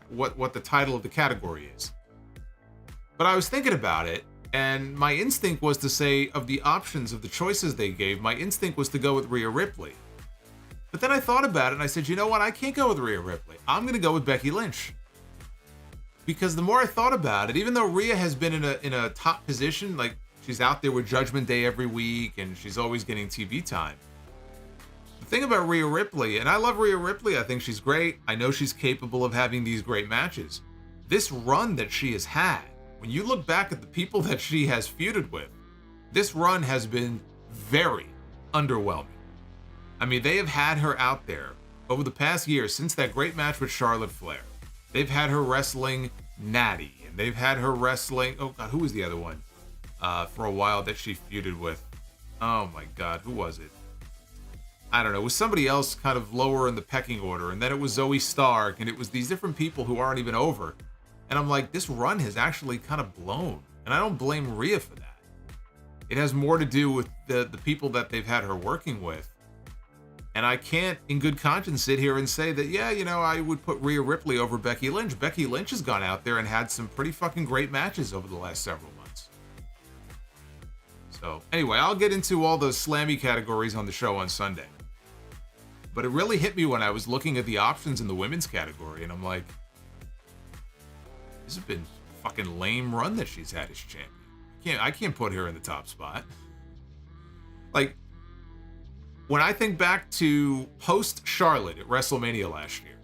what the title of the category is. But I was thinking about it, and my instinct was to say, of the options, of the choices they gave, my instinct was to go with Rhea Ripley. But then I thought about it, and I said, you know what? I can't go with Rhea Ripley. I'm going to go with Becky Lynch. Because the more I thought about it, even though Rhea has been in a top position, like, she's out there with Judgment Day every week, and she's always getting TV time. The thing about Rhea Ripley, and I love Rhea Ripley, I think she's great. I know she's capable of having these great matches. This run that she has had, when you look back at the people that she has feuded with, this run has been very underwhelming. I mean, they have had her out there over the past year, since that great match with Charlotte Flair. They've had her wrestling Natty, and they've had her wrestling, oh God, who was the other one? For a while that she feuded with. Oh my God, who was it? I don't know. It was somebody else kind of lower in the pecking order, and then it was Zoe Stark, and it was these different people who aren't even over. And I'm like, this run has actually kind of blown, and I don't blame Rhea for that. It has more to do with the people that they've had her working with. And I can't, in good conscience, sit here and say that, yeah, you know, I would put Rhea Ripley over Becky Lynch. Becky Lynch has gone out there and had some pretty fucking great matches over the last several months. So, anyway, I'll get into all those Slammy categories on the show on Sunday. But it really hit me when I was looking at the options in the women's category, and I'm like, this has been a fucking lame run that she's had as champion. I can't put her in the top spot. Like, when I think back to post-Charlotte at WrestleMania last year,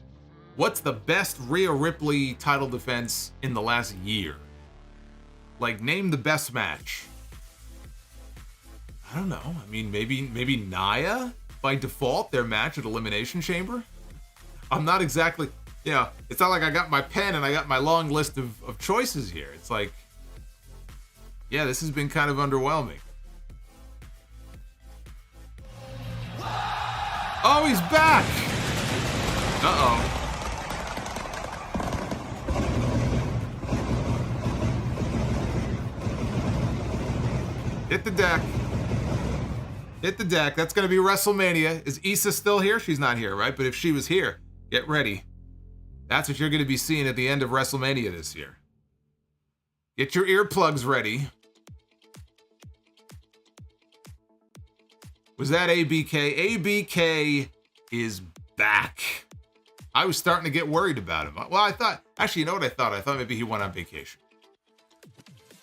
what's the best Rhea Ripley title defense in the last year? Like, name the best match. I don't know. I mean, maybe Nia by default, their match at Elimination Chamber. I'm not exactly, you know, it's not like I got my pen and I got my long list of choices here. It's like, yeah, this has been kind of underwhelming. Oh, he's back! Uh-oh. Hit the deck. Hit the deck. That's going to be WrestleMania. Is Issa still here? She's not here, right? But if she was here, get ready. That's what you're going to be seeing at the end of WrestleMania this year. Get your earplugs ready. Was that ABK? ABK is back. I was starting to get worried about him. Well, I thought, actually, you know what I thought? I thought maybe he went on vacation.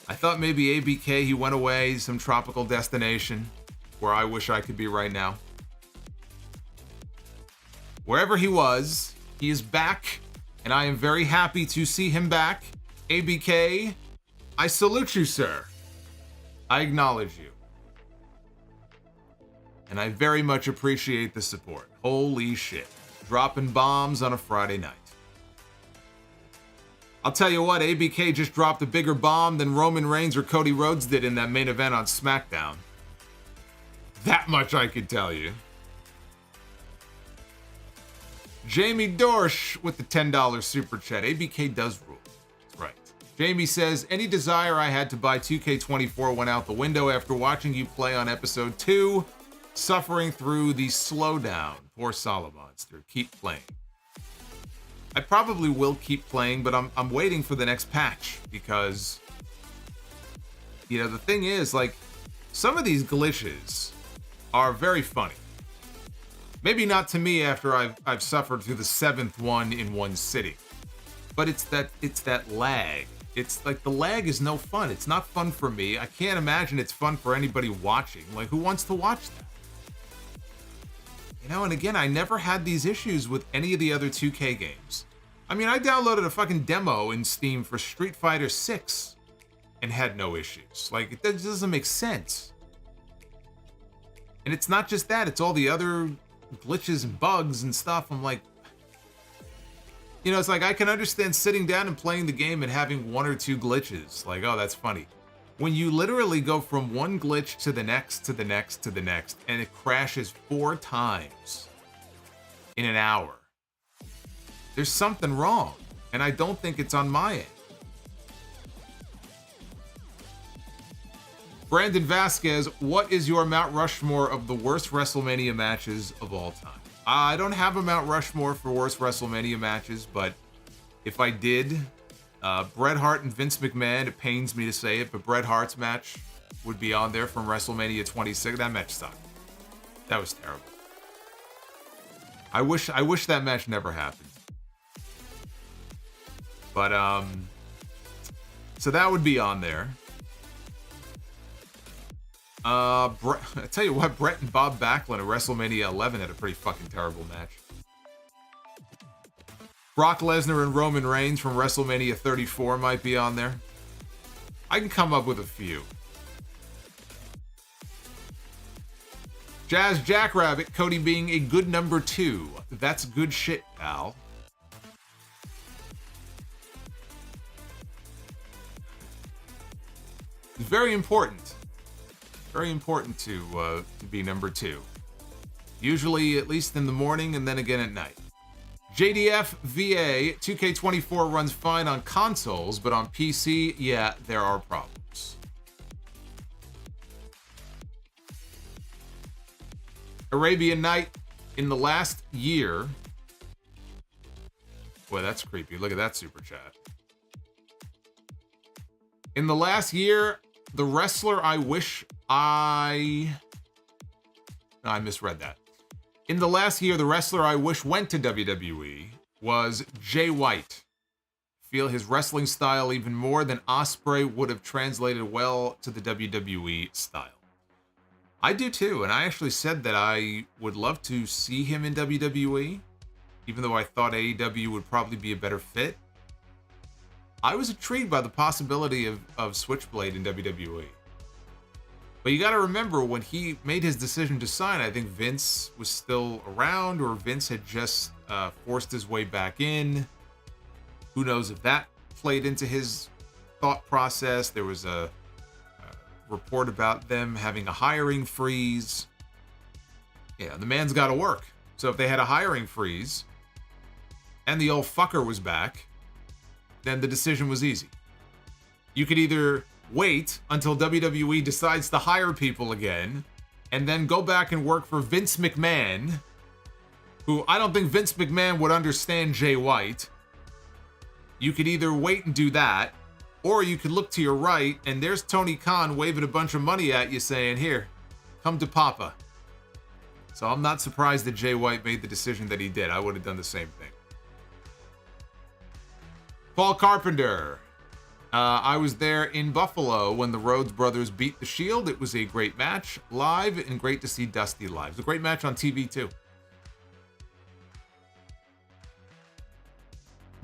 I thought maybe ABK, he went away, some tropical destination where I wish I could be right now. Wherever he was, he is back, and I am very happy to see him back. ABK, I salute you, sir. I acknowledge you. And I very much appreciate the support. Holy shit. Dropping bombs on a Friday night. I'll tell you what, ABK just dropped a bigger bomb than Roman Reigns or Cody Rhodes did in that main event on SmackDown. That much I could tell you. Jamie Dorsch with the $10 super chat. ABK does rule. That's right. Jamie says, any desire I had to buy 2K24 went out the window after watching you play on episode 2. Suffering through the slowdown. Poor Solomonster. Keep playing. I probably will keep playing, but I'm waiting for the next patch because, you know, the thing is, like, some of these glitches are very funny. Maybe not to me after I've suffered through the 7th one in one sitting, but it's that lag. It's like the lag is no fun. It's not fun for me. I can't imagine it's fun for anybody watching. Like, who wants to watch that? You know, and again, I never had these issues with any of the other 2K games. I mean, I downloaded a fucking demo in Steam for Street Fighter 6 and had no issues. Like, it doesn't make sense. And it's not just that, it's all the other glitches and bugs and stuff. I'm like, you know, it's like I can understand sitting down and playing the game and having 1 or 2 glitches. Like, oh, that's funny. When you literally go from one glitch to the next, to the next, to the next, and it crashes 4 times in an hour, there's something wrong. And I don't think it's on my end. Brandon Vasquez, what is your Mount Rushmore of the worst WrestleMania matches of all time? I don't have a Mount Rushmore for worst WrestleMania matches, but if I did, Bret Hart and Vince McMahon, it pains me to say it, but Bret Hart's match would be on there from WrestleMania 26. That match sucked. That was terrible. I wish that match never happened. But, so that would be on there. I tell you what, Bret and Bob Backlund at WrestleMania 11 had a pretty fucking terrible match. Brock Lesnar and Roman Reigns from WrestleMania 34 might be on there. I can come up with a few. Jazz Jackrabbit, Cody being a good number 2. That's good shit, pal. It's very important. Very important to be number 2. Usually at least in the morning and then again at night. JDF VA, 2K24 runs fine on consoles, but on PC, yeah, there are problems. Arabian Night, in the last year... Boy, that's creepy. Look at that super chat. In the last year, the wrestler I wish I misread that. In the last year, the wrestler I wish went to WWE was Jay White. Feel his wrestling style even more than Ospreay would have translated well to the WWE style. I do too, and I actually said that I would love to see him in WWE, even though I thought AEW would probably be a better fit. I was intrigued by the possibility of Switchblade in WWE. But you got to remember, when he made his decision to sign, I think Vince was still around, or Vince had just forced his way back in. Who knows if that played into his thought process. There was a report about them having a hiring freeze. Yeah, the man's got to work. So if they had a hiring freeze, and the old fucker was back, then the decision was easy. You could either wait until WWE decides to hire people again, and then go back and work for Vince McMahon, who I don't think Vince McMahon would understand Jay White. You could either wait and do that, or you could look to your right, and there's Tony Khan waving a bunch of money at you saying, here, come to Papa. So I'm not surprised that Jay White made the decision that he did. I would have done the same thing. Paul Carpenter. I was there in Buffalo when the Rhodes brothers beat the Shield. It was a great match live, and great to see Dusty live. It was a great match on TV too.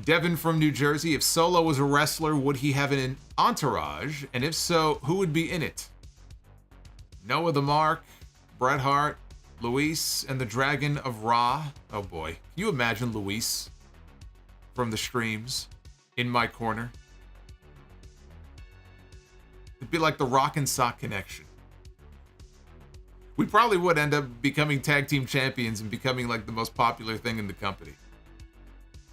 Devin from New Jersey. If Solo was a wrestler, would he have an entourage? And if so, who would be in it? Noah the Mark, Bret Hart, Luis, and the Dragon of Ra. Oh boy. Can you imagine Luis from the streams in my corner? It'd be like the Rock and Sock connection. We probably would end up becoming tag team champions and becoming like the most popular thing in the company.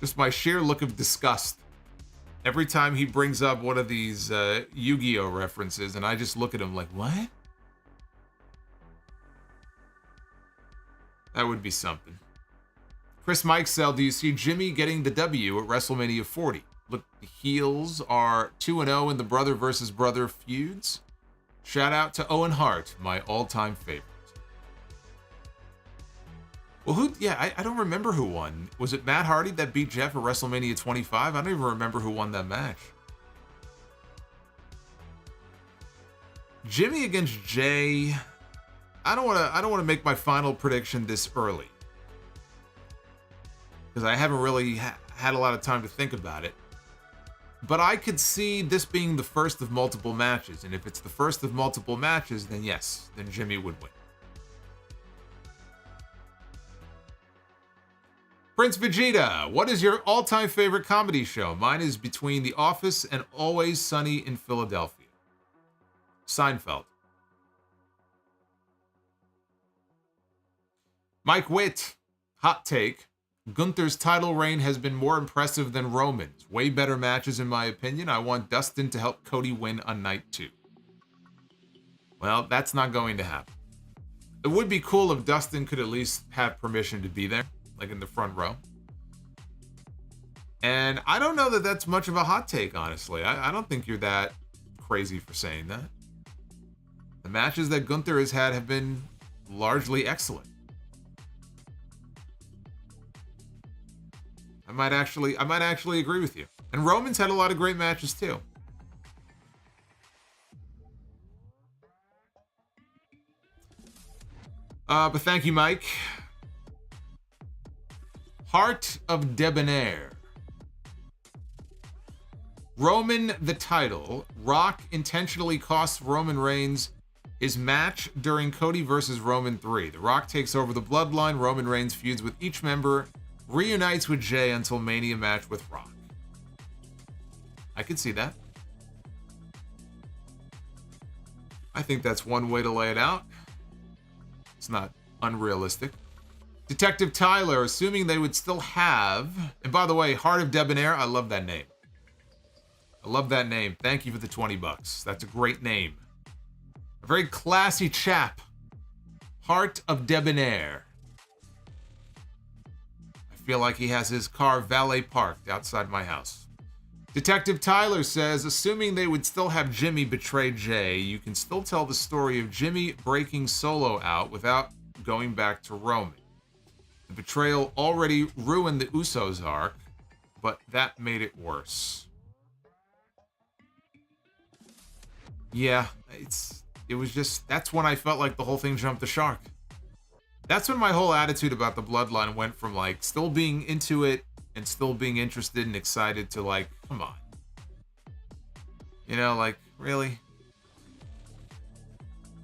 Just my sheer look of disgust every time he brings up one of these Yu-Gi-Oh references, and I just look at him like, what? That would be something. Chris Mikesell, do you see Jimmy getting the W at WrestleMania 40? Look, the heels are 2-0 in the brother versus brother feuds. Shout out to Owen Hart, my all-time favorite. Well, I don't remember who won. Was it Matt Hardy that beat Jeff at WrestleMania 25? I don't even remember who won that match. Jimmy against Jay. I don't want to make my final prediction this early, because I haven't really had a lot of time to think about it. But I could see this being the first of multiple matches, and if it's the first of multiple matches, then yes, then Jimmy would win. Prince Vegeta, what is your all-time favorite comedy show? Mine is Between the Office and Always Sunny in Philadelphia. Seinfeld. Mike Witt, hot take. Gunther's title reign has been more impressive than Roman's. Way better matches in my opinion. I want Dustin to help Cody win on night 2. Well, that's not going to happen. It would be cool if Dustin could at least have permission to be there, like in the front row. And I don't know that that's much of a hot take, honestly. I don't think you're that crazy for saying that. The matches that Gunther has had have been largely excellent. I might actually agree with you. And Roman's had a lot of great matches too. But thank you, Mike. Heart of Debonair. Roman the title. Rock intentionally costs Roman Reigns his match during Cody versus Roman 3. The Rock takes over the bloodline. Roman Reigns feuds with each member. Reunites with Jay until Mania match with Rock. I could see that. I think that's one way to lay it out. It's not unrealistic. Detective Tyler, assuming they would still have... And by the way, Heart of Debonair, I love that name. I love that name. Thank you for the $20. That's a great name. A very classy chap. Heart of Debonair. I feel like he has his car valet parked outside my house. Detective Tyler says, assuming they would still have Jimmy betray Jay, you can still tell the story of Jimmy breaking Solo out without going back to Roman. The betrayal already ruined the Usos arc, but that made it worse. Yeah, it was just, that's when I felt like the whole thing jumped the shark. That's when my whole attitude about the bloodline went from like still being into it and still being interested and excited to like, come on. You know, like, really?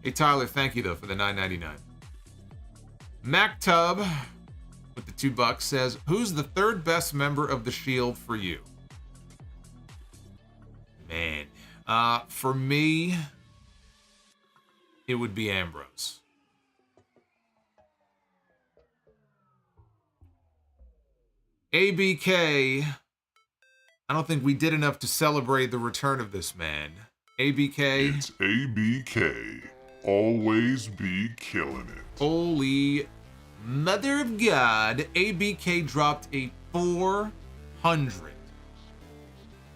Hey Tyler, thank you though for the $9.99. MacTub with the $2 says, who's the third best member of the Shield for you? Man, for me, it would be Ambrose. ABK, I don't think we did enough to celebrate the return of this man. ABK. It's ABK. Always be killing it. Holy mother of God. ABK dropped a 400.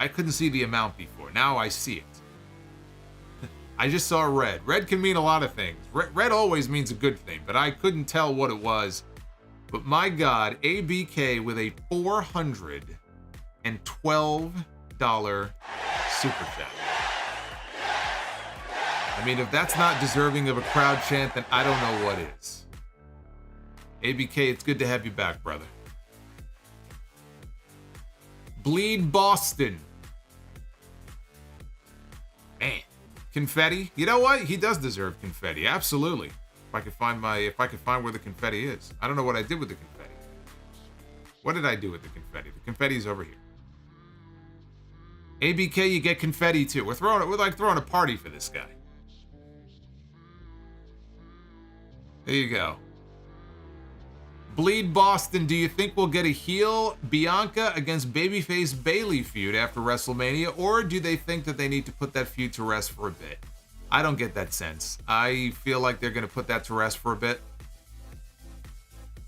I couldn't see the amount before. Now I see it. I just saw red. Red can mean a lot of things. Red always means a good thing, but I couldn't tell what it was. But my God, ABK with a $412 super chat. I mean, if that's not deserving of a crowd chant, then I don't know what is. ABK, it's good to have you back, brother. Bleed Boston. Man, confetti. You know what? He does deserve confetti. Absolutely. If I could find where the confetti is. I don't know what I did with the confetti. What did I do with the confetti? The confetti's over here. ABK, you get confetti too. We're like throwing a party for this guy. There you go. Bleed Boston, do you think we'll get a heel Bianca against babyface Bayley feud after WrestleMania, or do they think that they need to put that feud to rest for a bit? I don't get that sense. I feel like they're going to put that to rest for a bit.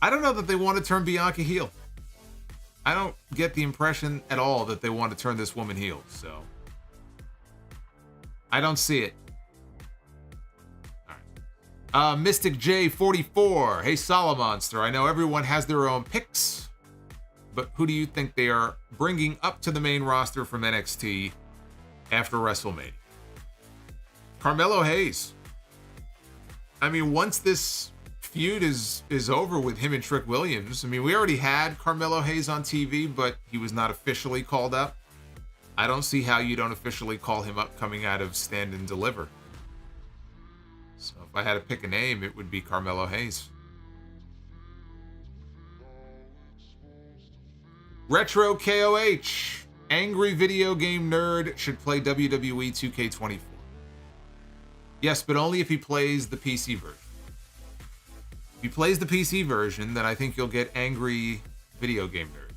I don't know that they want to turn Bianca heel. I don't get the impression at all that they want to turn this woman heel, so I don't see it. All right. Mystic J44. Hey, Solomonster. I know everyone has their own picks, but who do you think they are bringing up to the main roster from NXT after WrestleMania? Carmelo Hayes. I mean, once this feud is over with him and Trick Williams, I mean, we already had Carmelo Hayes on TV, but he was not officially called up. I don't see how you don't officially call him up coming out of Stand and Deliver. So if I had to pick a name, it would be Carmelo Hayes. Retro KOH. Angry video game nerd should play WWE 2K24. Yes, but only if he plays the PC version. If he plays the PC version, then I think you'll get angry video game nerd.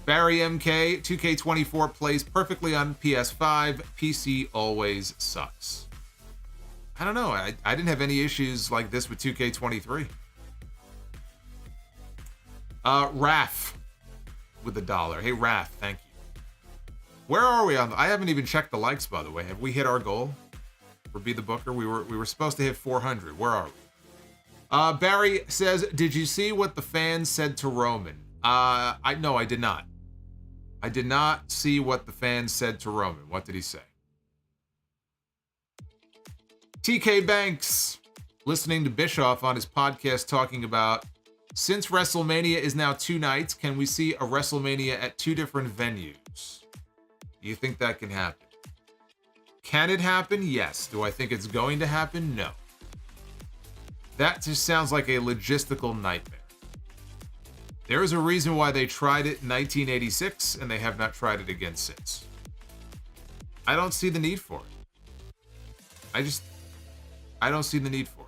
Barry MK, 2K24 plays perfectly on PS5. PC always sucks. I don't know. I didn't have any issues like this with 2K23. Raph with $1. Hey, Raph, thank you. Where are we on? I haven't even checked the likes, by the way. Have we hit our goal for Be the Booker? We were supposed to hit 400. Where are we? Barry says, did you see what the fans said to Roman? No, I did not. I did not see what the fans said to Roman. What did he say? TK Banks, listening to Bischoff on his podcast talking about, since WrestleMania is now 2 nights, can we see a WrestleMania at 2 different venues? Do you think that can happen? Can it happen? Yes. Do I think it's going to happen? No. That just sounds like a logistical nightmare. There is a reason why they tried it in 1986 and they have not tried it again since. I don't see the need for it. I don't see the need for it.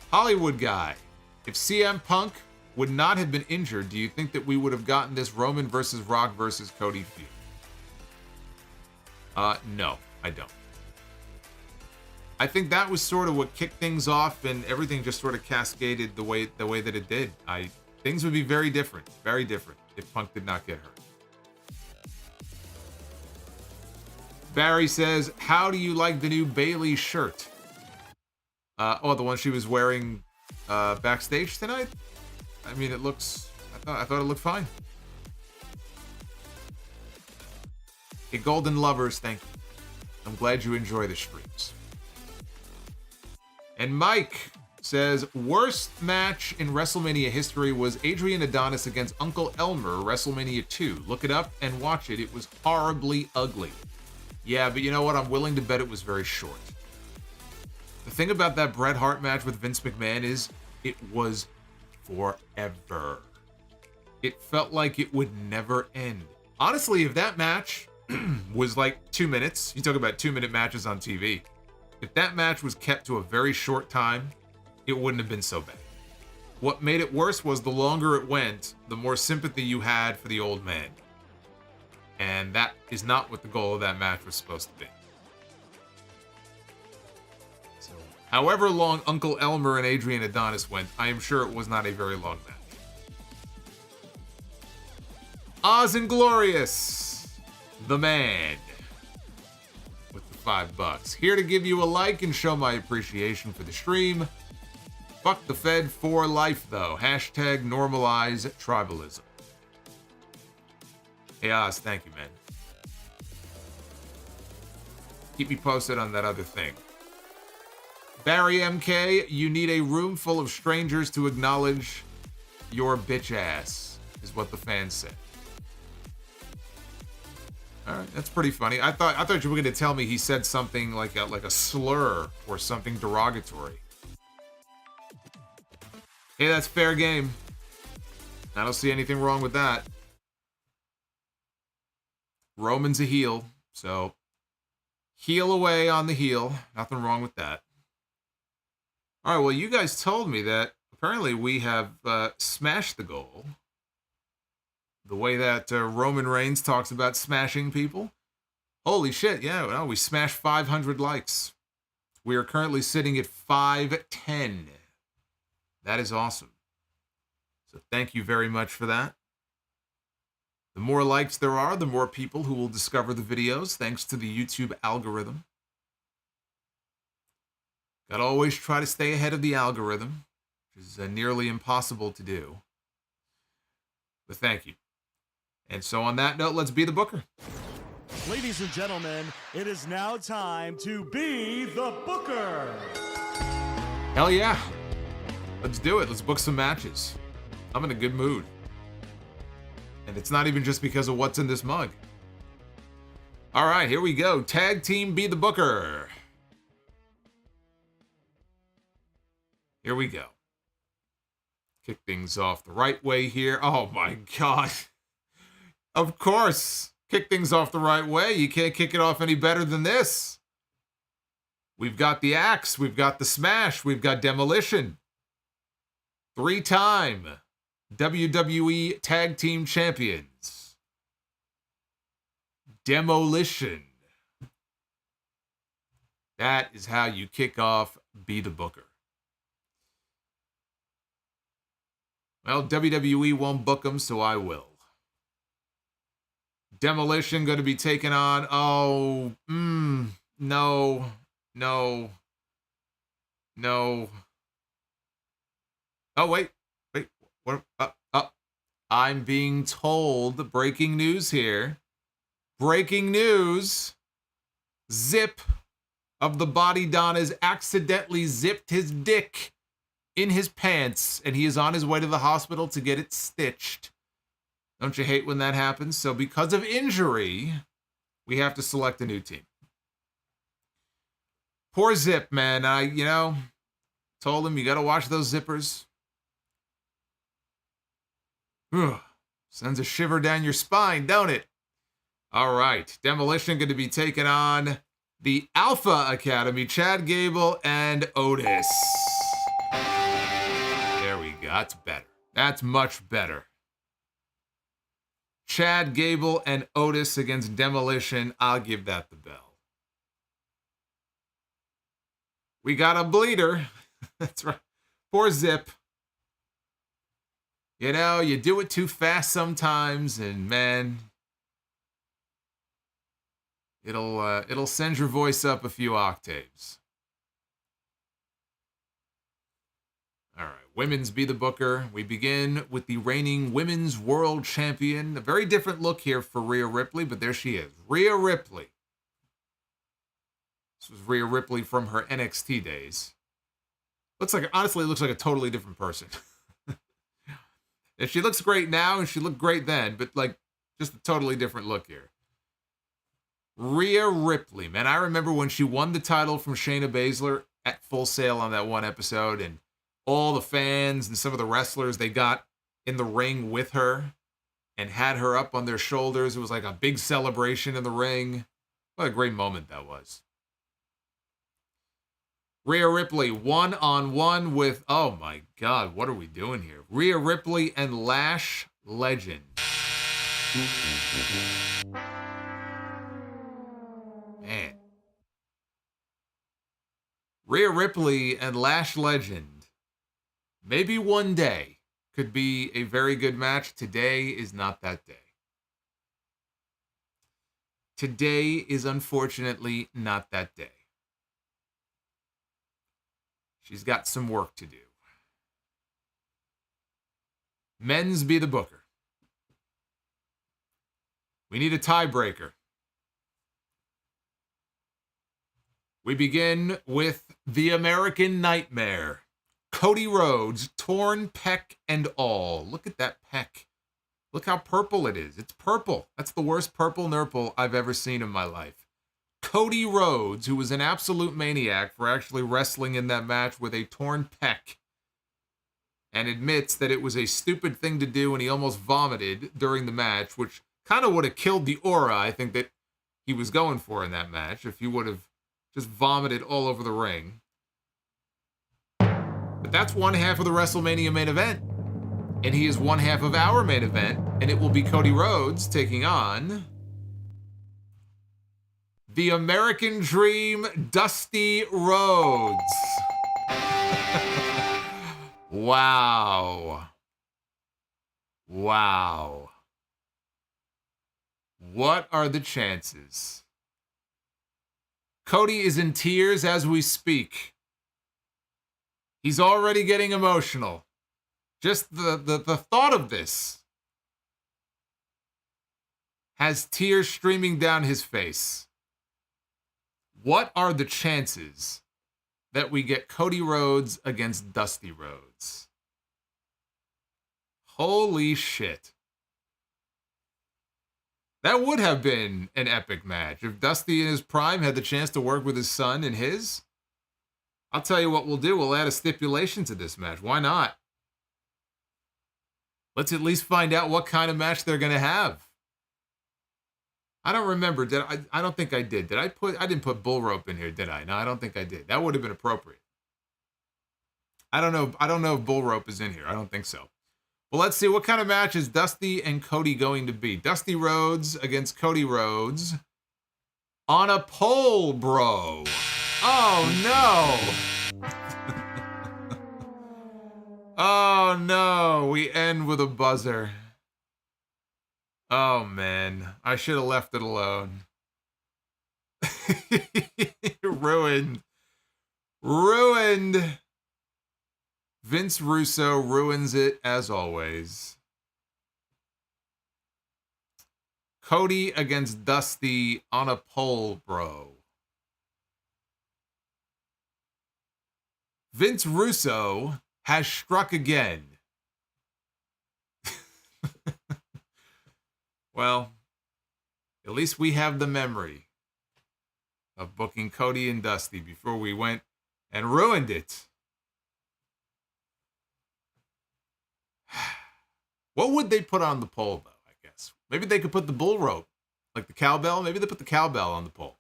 Hollywood guy. If CM Punk would not have been injured, do you think that we would have gotten this Roman versus Rock versus Cody feud? No, I don't. I think that was sort of what kicked things off, and everything just sort of cascaded the way that it did. Things would be very different if Punk did not get hurt. Barry says, how do you like the new Bayley shirt? The one she was wearing backstage tonight? I mean, I thought it looked fine. Hey, Golden Lovers, thank you. I'm glad you enjoy the streams. And Mike says, worst match in WrestleMania history was Adrian Adonis against Uncle Elmer, WrestleMania 2. Look it up and watch it. It was horribly ugly. Yeah, but you know what? I'm willing to bet it was very short. The thing about that Bret Hart match with Vince McMahon is it was forever. It felt like it would never end. Honestly, if that match was like 2 minutes, you talk about 2-minute matches on TV. If that match was kept to a very short time, it wouldn't have been so bad. What made it worse was the longer it went, the more sympathy you had for the old man. And that is not what the goal of that match was supposed to be. So, however long Uncle Elmer and Adrian Adonis went, I am sure it was not a very long match. Oz and Glorious, the man, with the $5. Here to give you a like and show my appreciation for the stream. Fuck the Fed for life, though. Hashtag normalize tribalism. Hey, Oz, thank you, man. Keep me posted on that other thing. Barry MK, you need a room full of strangers to acknowledge your bitch ass, is what the fans said. All right, that's pretty funny. I thought you were going to tell me he said something like a slur or something derogatory. Hey, that's fair game. I don't see anything wrong with that. Roman's a heel, so heel away on the heel. Nothing wrong with that. All right, well, you guys told me that apparently we have smashed the goal. The way that Roman Reigns talks about smashing people. Holy shit, yeah, well, we smashed 500 likes. We are currently sitting at 510. That is awesome. So thank you very much for that. The more likes there are, the more people who will discover the videos, thanks to the YouTube algorithm. Gotta always try to stay ahead of the algorithm, which is nearly impossible to do. But thank you. And so on that note, let's be the booker. Ladies and gentlemen, it is now time to be the booker. Hell yeah. Let's do it. Let's book some matches. I'm in a good mood. And it's not even just because of what's in this mug. All right, here we go. Tag team Be the Booker. Here we go. Kick things off the right way here. Oh my God. Of course. Kick things off the right way. You can't kick it off any better than this. We've got the axe. We've got the smash. We've got demolition. 3-time WWE Tag Team Champions. Demolition. That is how you kick off Be the Booker. Well, WWE won't book them, so I will. Demolition going to be taken on. Oh, no. Oh, wait. What? I'm being told, breaking news here. Breaking news. Zip of the Body Don has accidentally zipped his dick in his pants, and he is on his way to the hospital to get it stitched. Don't you hate when that happens? So because of injury, we have to select a new team. Poor Zip, man. I told him you got to watch those zippers. Ugh. Sends a shiver down your spine, don't it? All right. Demolition going to be taking on the Alpha Academy, Chad Gable and Otis. There we go. That's better. That's much better. Chad Gable and Otis against Demolition. I'll give that the bell. We got a bleeder. That's right. Poor Zip. You do it too fast sometimes, and man, it'll send your voice up a few octaves. All right, women's Be the Booker. We begin with the reigning women's world champion. A very different look here for Rhea Ripley, but there she is. Rhea Ripley. This was Rhea Ripley from her NXT days. Honestly, looks like a totally different person. And she looks great now, and she looked great then, but just a totally different look here. Rhea Ripley, man, I remember when she won the title from Shayna Baszler at Full Sail on that one episode, and all the fans and some of the wrestlers, they got in the ring with her and had her up on their shoulders. It was like a big celebration in the ring. What a great moment that was. Rhea Ripley, one-on-one with, oh my God, what are we doing here? Rhea Ripley and Lash Legend. Man. Rhea Ripley and Lash Legend. Maybe one day could be a very good match. Today is not that day. Today is unfortunately not that day. She's got some work to do. Men's Be the Booker. We need a tiebreaker. We begin with the American Nightmare. Cody Rhodes, torn pec and all. Look at that pec. Look how purple it is. It's purple. That's the worst purple nurple I've ever seen in my life. Cody Rhodes, who was an absolute maniac for actually wrestling in that match with a torn pec, and admits that it was a stupid thing to do and he almost vomited during the match, which kind of would have killed the aura I think that he was going for in that match if he would have just vomited all over the ring. But that's one half of the WrestleMania main event. And he is one half of our main event, and it will be Cody Rhodes taking on the American Dream, Dusty Rhodes. Wow. Wow. What are the chances? Cody is in tears as we speak. He's already getting emotional. Just the thought of this has tears streaming down his face. What are the chances that we get Cody Rhodes against Dusty Rhodes? Holy shit. That would have been an epic match. If Dusty in his prime had the chance to work with his son in his, I'll tell you what we'll do. We'll add a stipulation to this match. Why not? Let's at least find out what kind of match they're going to have. I don't remember. I don't think I did. I didn't put bull rope in here, did I? No, I don't think I did. That would have been appropriate. I don't know if bull rope is in here. I don't think so. Well, let's see. What kind of match is Dusty and Cody going to be? Dusty Rhodes against Cody Rhodes on a pole, bro. Oh, no. Oh, no. We end with a buzzer. Oh, man. I should have left it alone. Ruined. Vince Russo ruins it as always. Cody against Dusty on a pole, bro. Vince Russo has struck again. Well, at least we have the memory of booking Cody and Dusty before we went and ruined it. What would they put on the pole, though, I guess? Maybe they could put the bull rope, like the cowbell. Maybe they put the cowbell on the pole.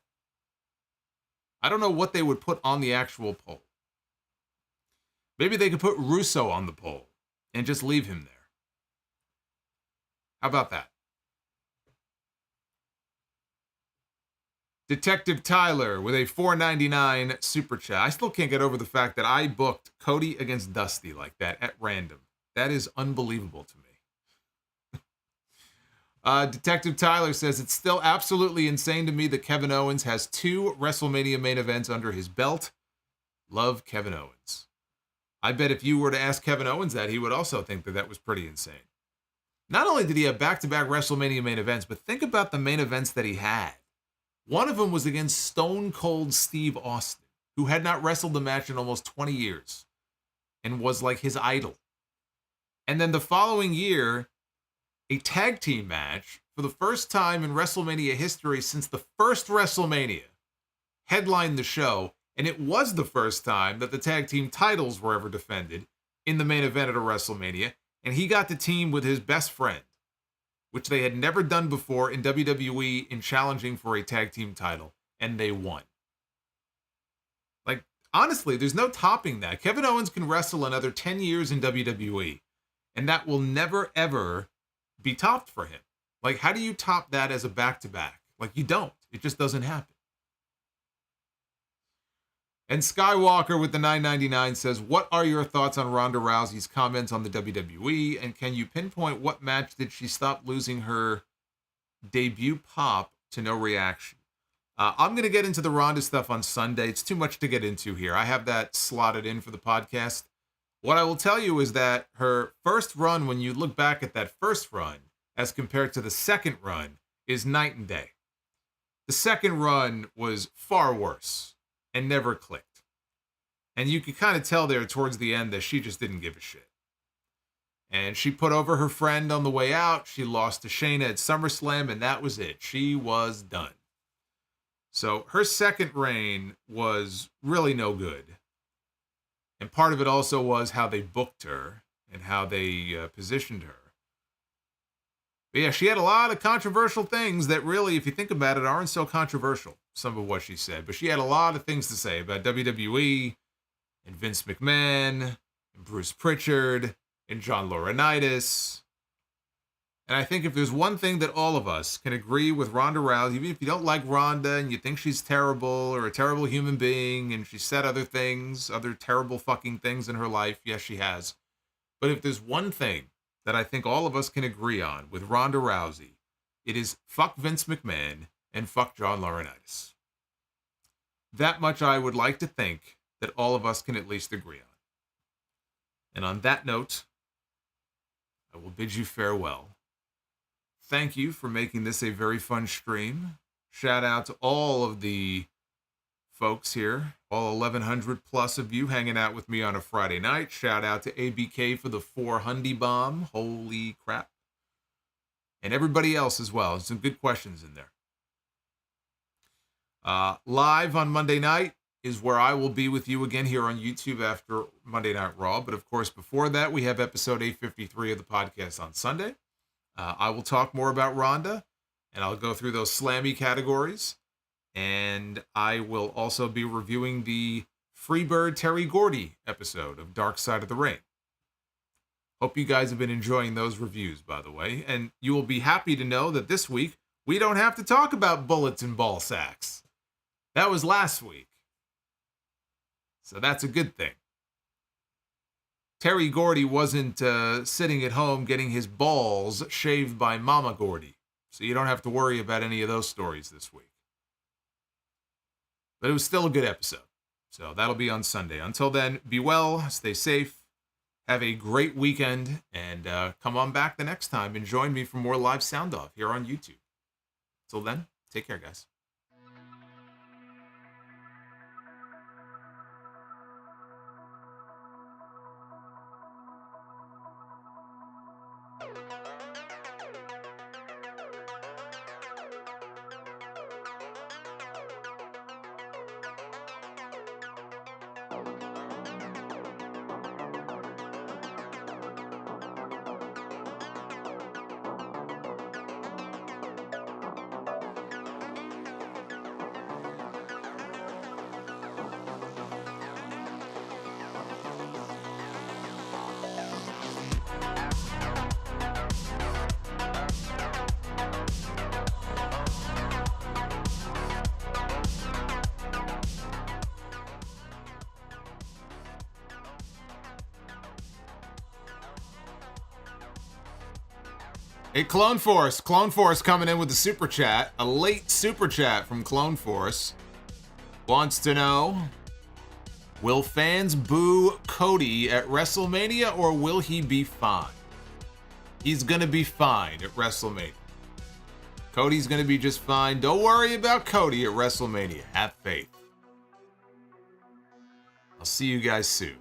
I don't know what they would put on the actual pole. Maybe they could put Russo on the pole and just leave him there. How about that? Detective Tyler with a $4.99 super chat. I still can't get over the fact that I booked Cody against Dusty like that at random. That is unbelievable to me. Detective Tyler says, it's still absolutely insane to me that Kevin Owens has 2 WrestleMania main events under his belt. Love Kevin Owens. I bet if you were to ask Kevin Owens that, he would also think that that was pretty insane. Not only did he have back-to-back WrestleMania main events, but think about the main events that he had. One of them was against Stone Cold Steve Austin, who had not wrestled a match in almost 20 years and was like his idol. And then the following year, a tag team match for the first time in WrestleMania history since the first WrestleMania headlined the show. And it was the first time that the tag team titles were ever defended in the main event at a WrestleMania. And he got to team with his best friend, which they had never done before in WWE in challenging for a tag team title. And they won. Like, honestly, there's no topping that. Kevin Owens can wrestle another 10 years in WWE. And that will never, ever be topped for him. Like, how do you top that as a back-to-back? Like, you don't. It just doesn't happen. And Skywalker with the $9.99 says, what are your thoughts on Ronda Rousey's comments on the WWE? And can you pinpoint what match did she stop losing her debut pop to no reaction? I'm going to get into the Ronda stuff on Sunday. It's too much to get into here. I have that slotted in for the podcast. What I will tell you is that her first run, when you look back at that first run, as compared to the second run, is night and day. The second run was far worse and never clicked. And you could kind of tell there towards the end that she just didn't give a shit. And she put over her friend on the way out. She lost to Shayna at SummerSlam, and that was it. She was done. So her second reign was really no good. And part of it also was how they booked her and how they positioned her. But yeah, she had a lot of controversial things that really, if you think about it, aren't so controversial, some of what she said. But she had a lot of things to say about WWE and Vince McMahon and Bruce Pritchard and John Laurinaitis. And I think if there's one thing that all of us can agree with Ronda Rousey, even if you don't like Ronda and you think she's terrible or a terrible human being and she said other things, other terrible fucking things in her life, yes, she has. But if there's one thing that I think all of us can agree on with Ronda Rousey, it is fuck Vince McMahon and fuck John Laurinaitis. That much I would like to think that all of us can at least agree on. And on that note, I will bid you farewell. Thank you for making this a very fun stream. Shout out to all of the folks here, all 1,100 plus of you hanging out with me on a Friday night. Shout out to ABK for the 400 bomb. Holy crap. And everybody else as well. Some good questions in there. Live on Monday night is where I will be with you again here on YouTube after Monday Night Raw. But of course, before that, we have episode 853 of the podcast on Sunday. I will talk more about Ronda, and I'll go through those slammy categories. And I will also be reviewing the Freebird Terry Gordy episode of Dark Side of the Ring. Hope you guys have been enjoying those reviews, by the way. And you will be happy to know that this week, we don't have to talk about bullets and ball sacks. That was last week. So that's a good thing. Terry Gordy wasn't sitting at home getting his balls shaved by Mama Gordy. So you don't have to worry about any of those stories this week. But it was still a good episode. So that'll be on Sunday. Until then, be well, stay safe, have a great weekend, and come on back the next time and join me for more live sound off here on YouTube. Till then, take care, guys. Hey, Clone Force coming in with the super chat. A late super chat from Clone Force. Wants to know, will fans boo Cody at WrestleMania or will he be fine? He's gonna be fine at WrestleMania. Cody's gonna be just fine. Don't worry about Cody at WrestleMania. Have faith. I'll see you guys soon.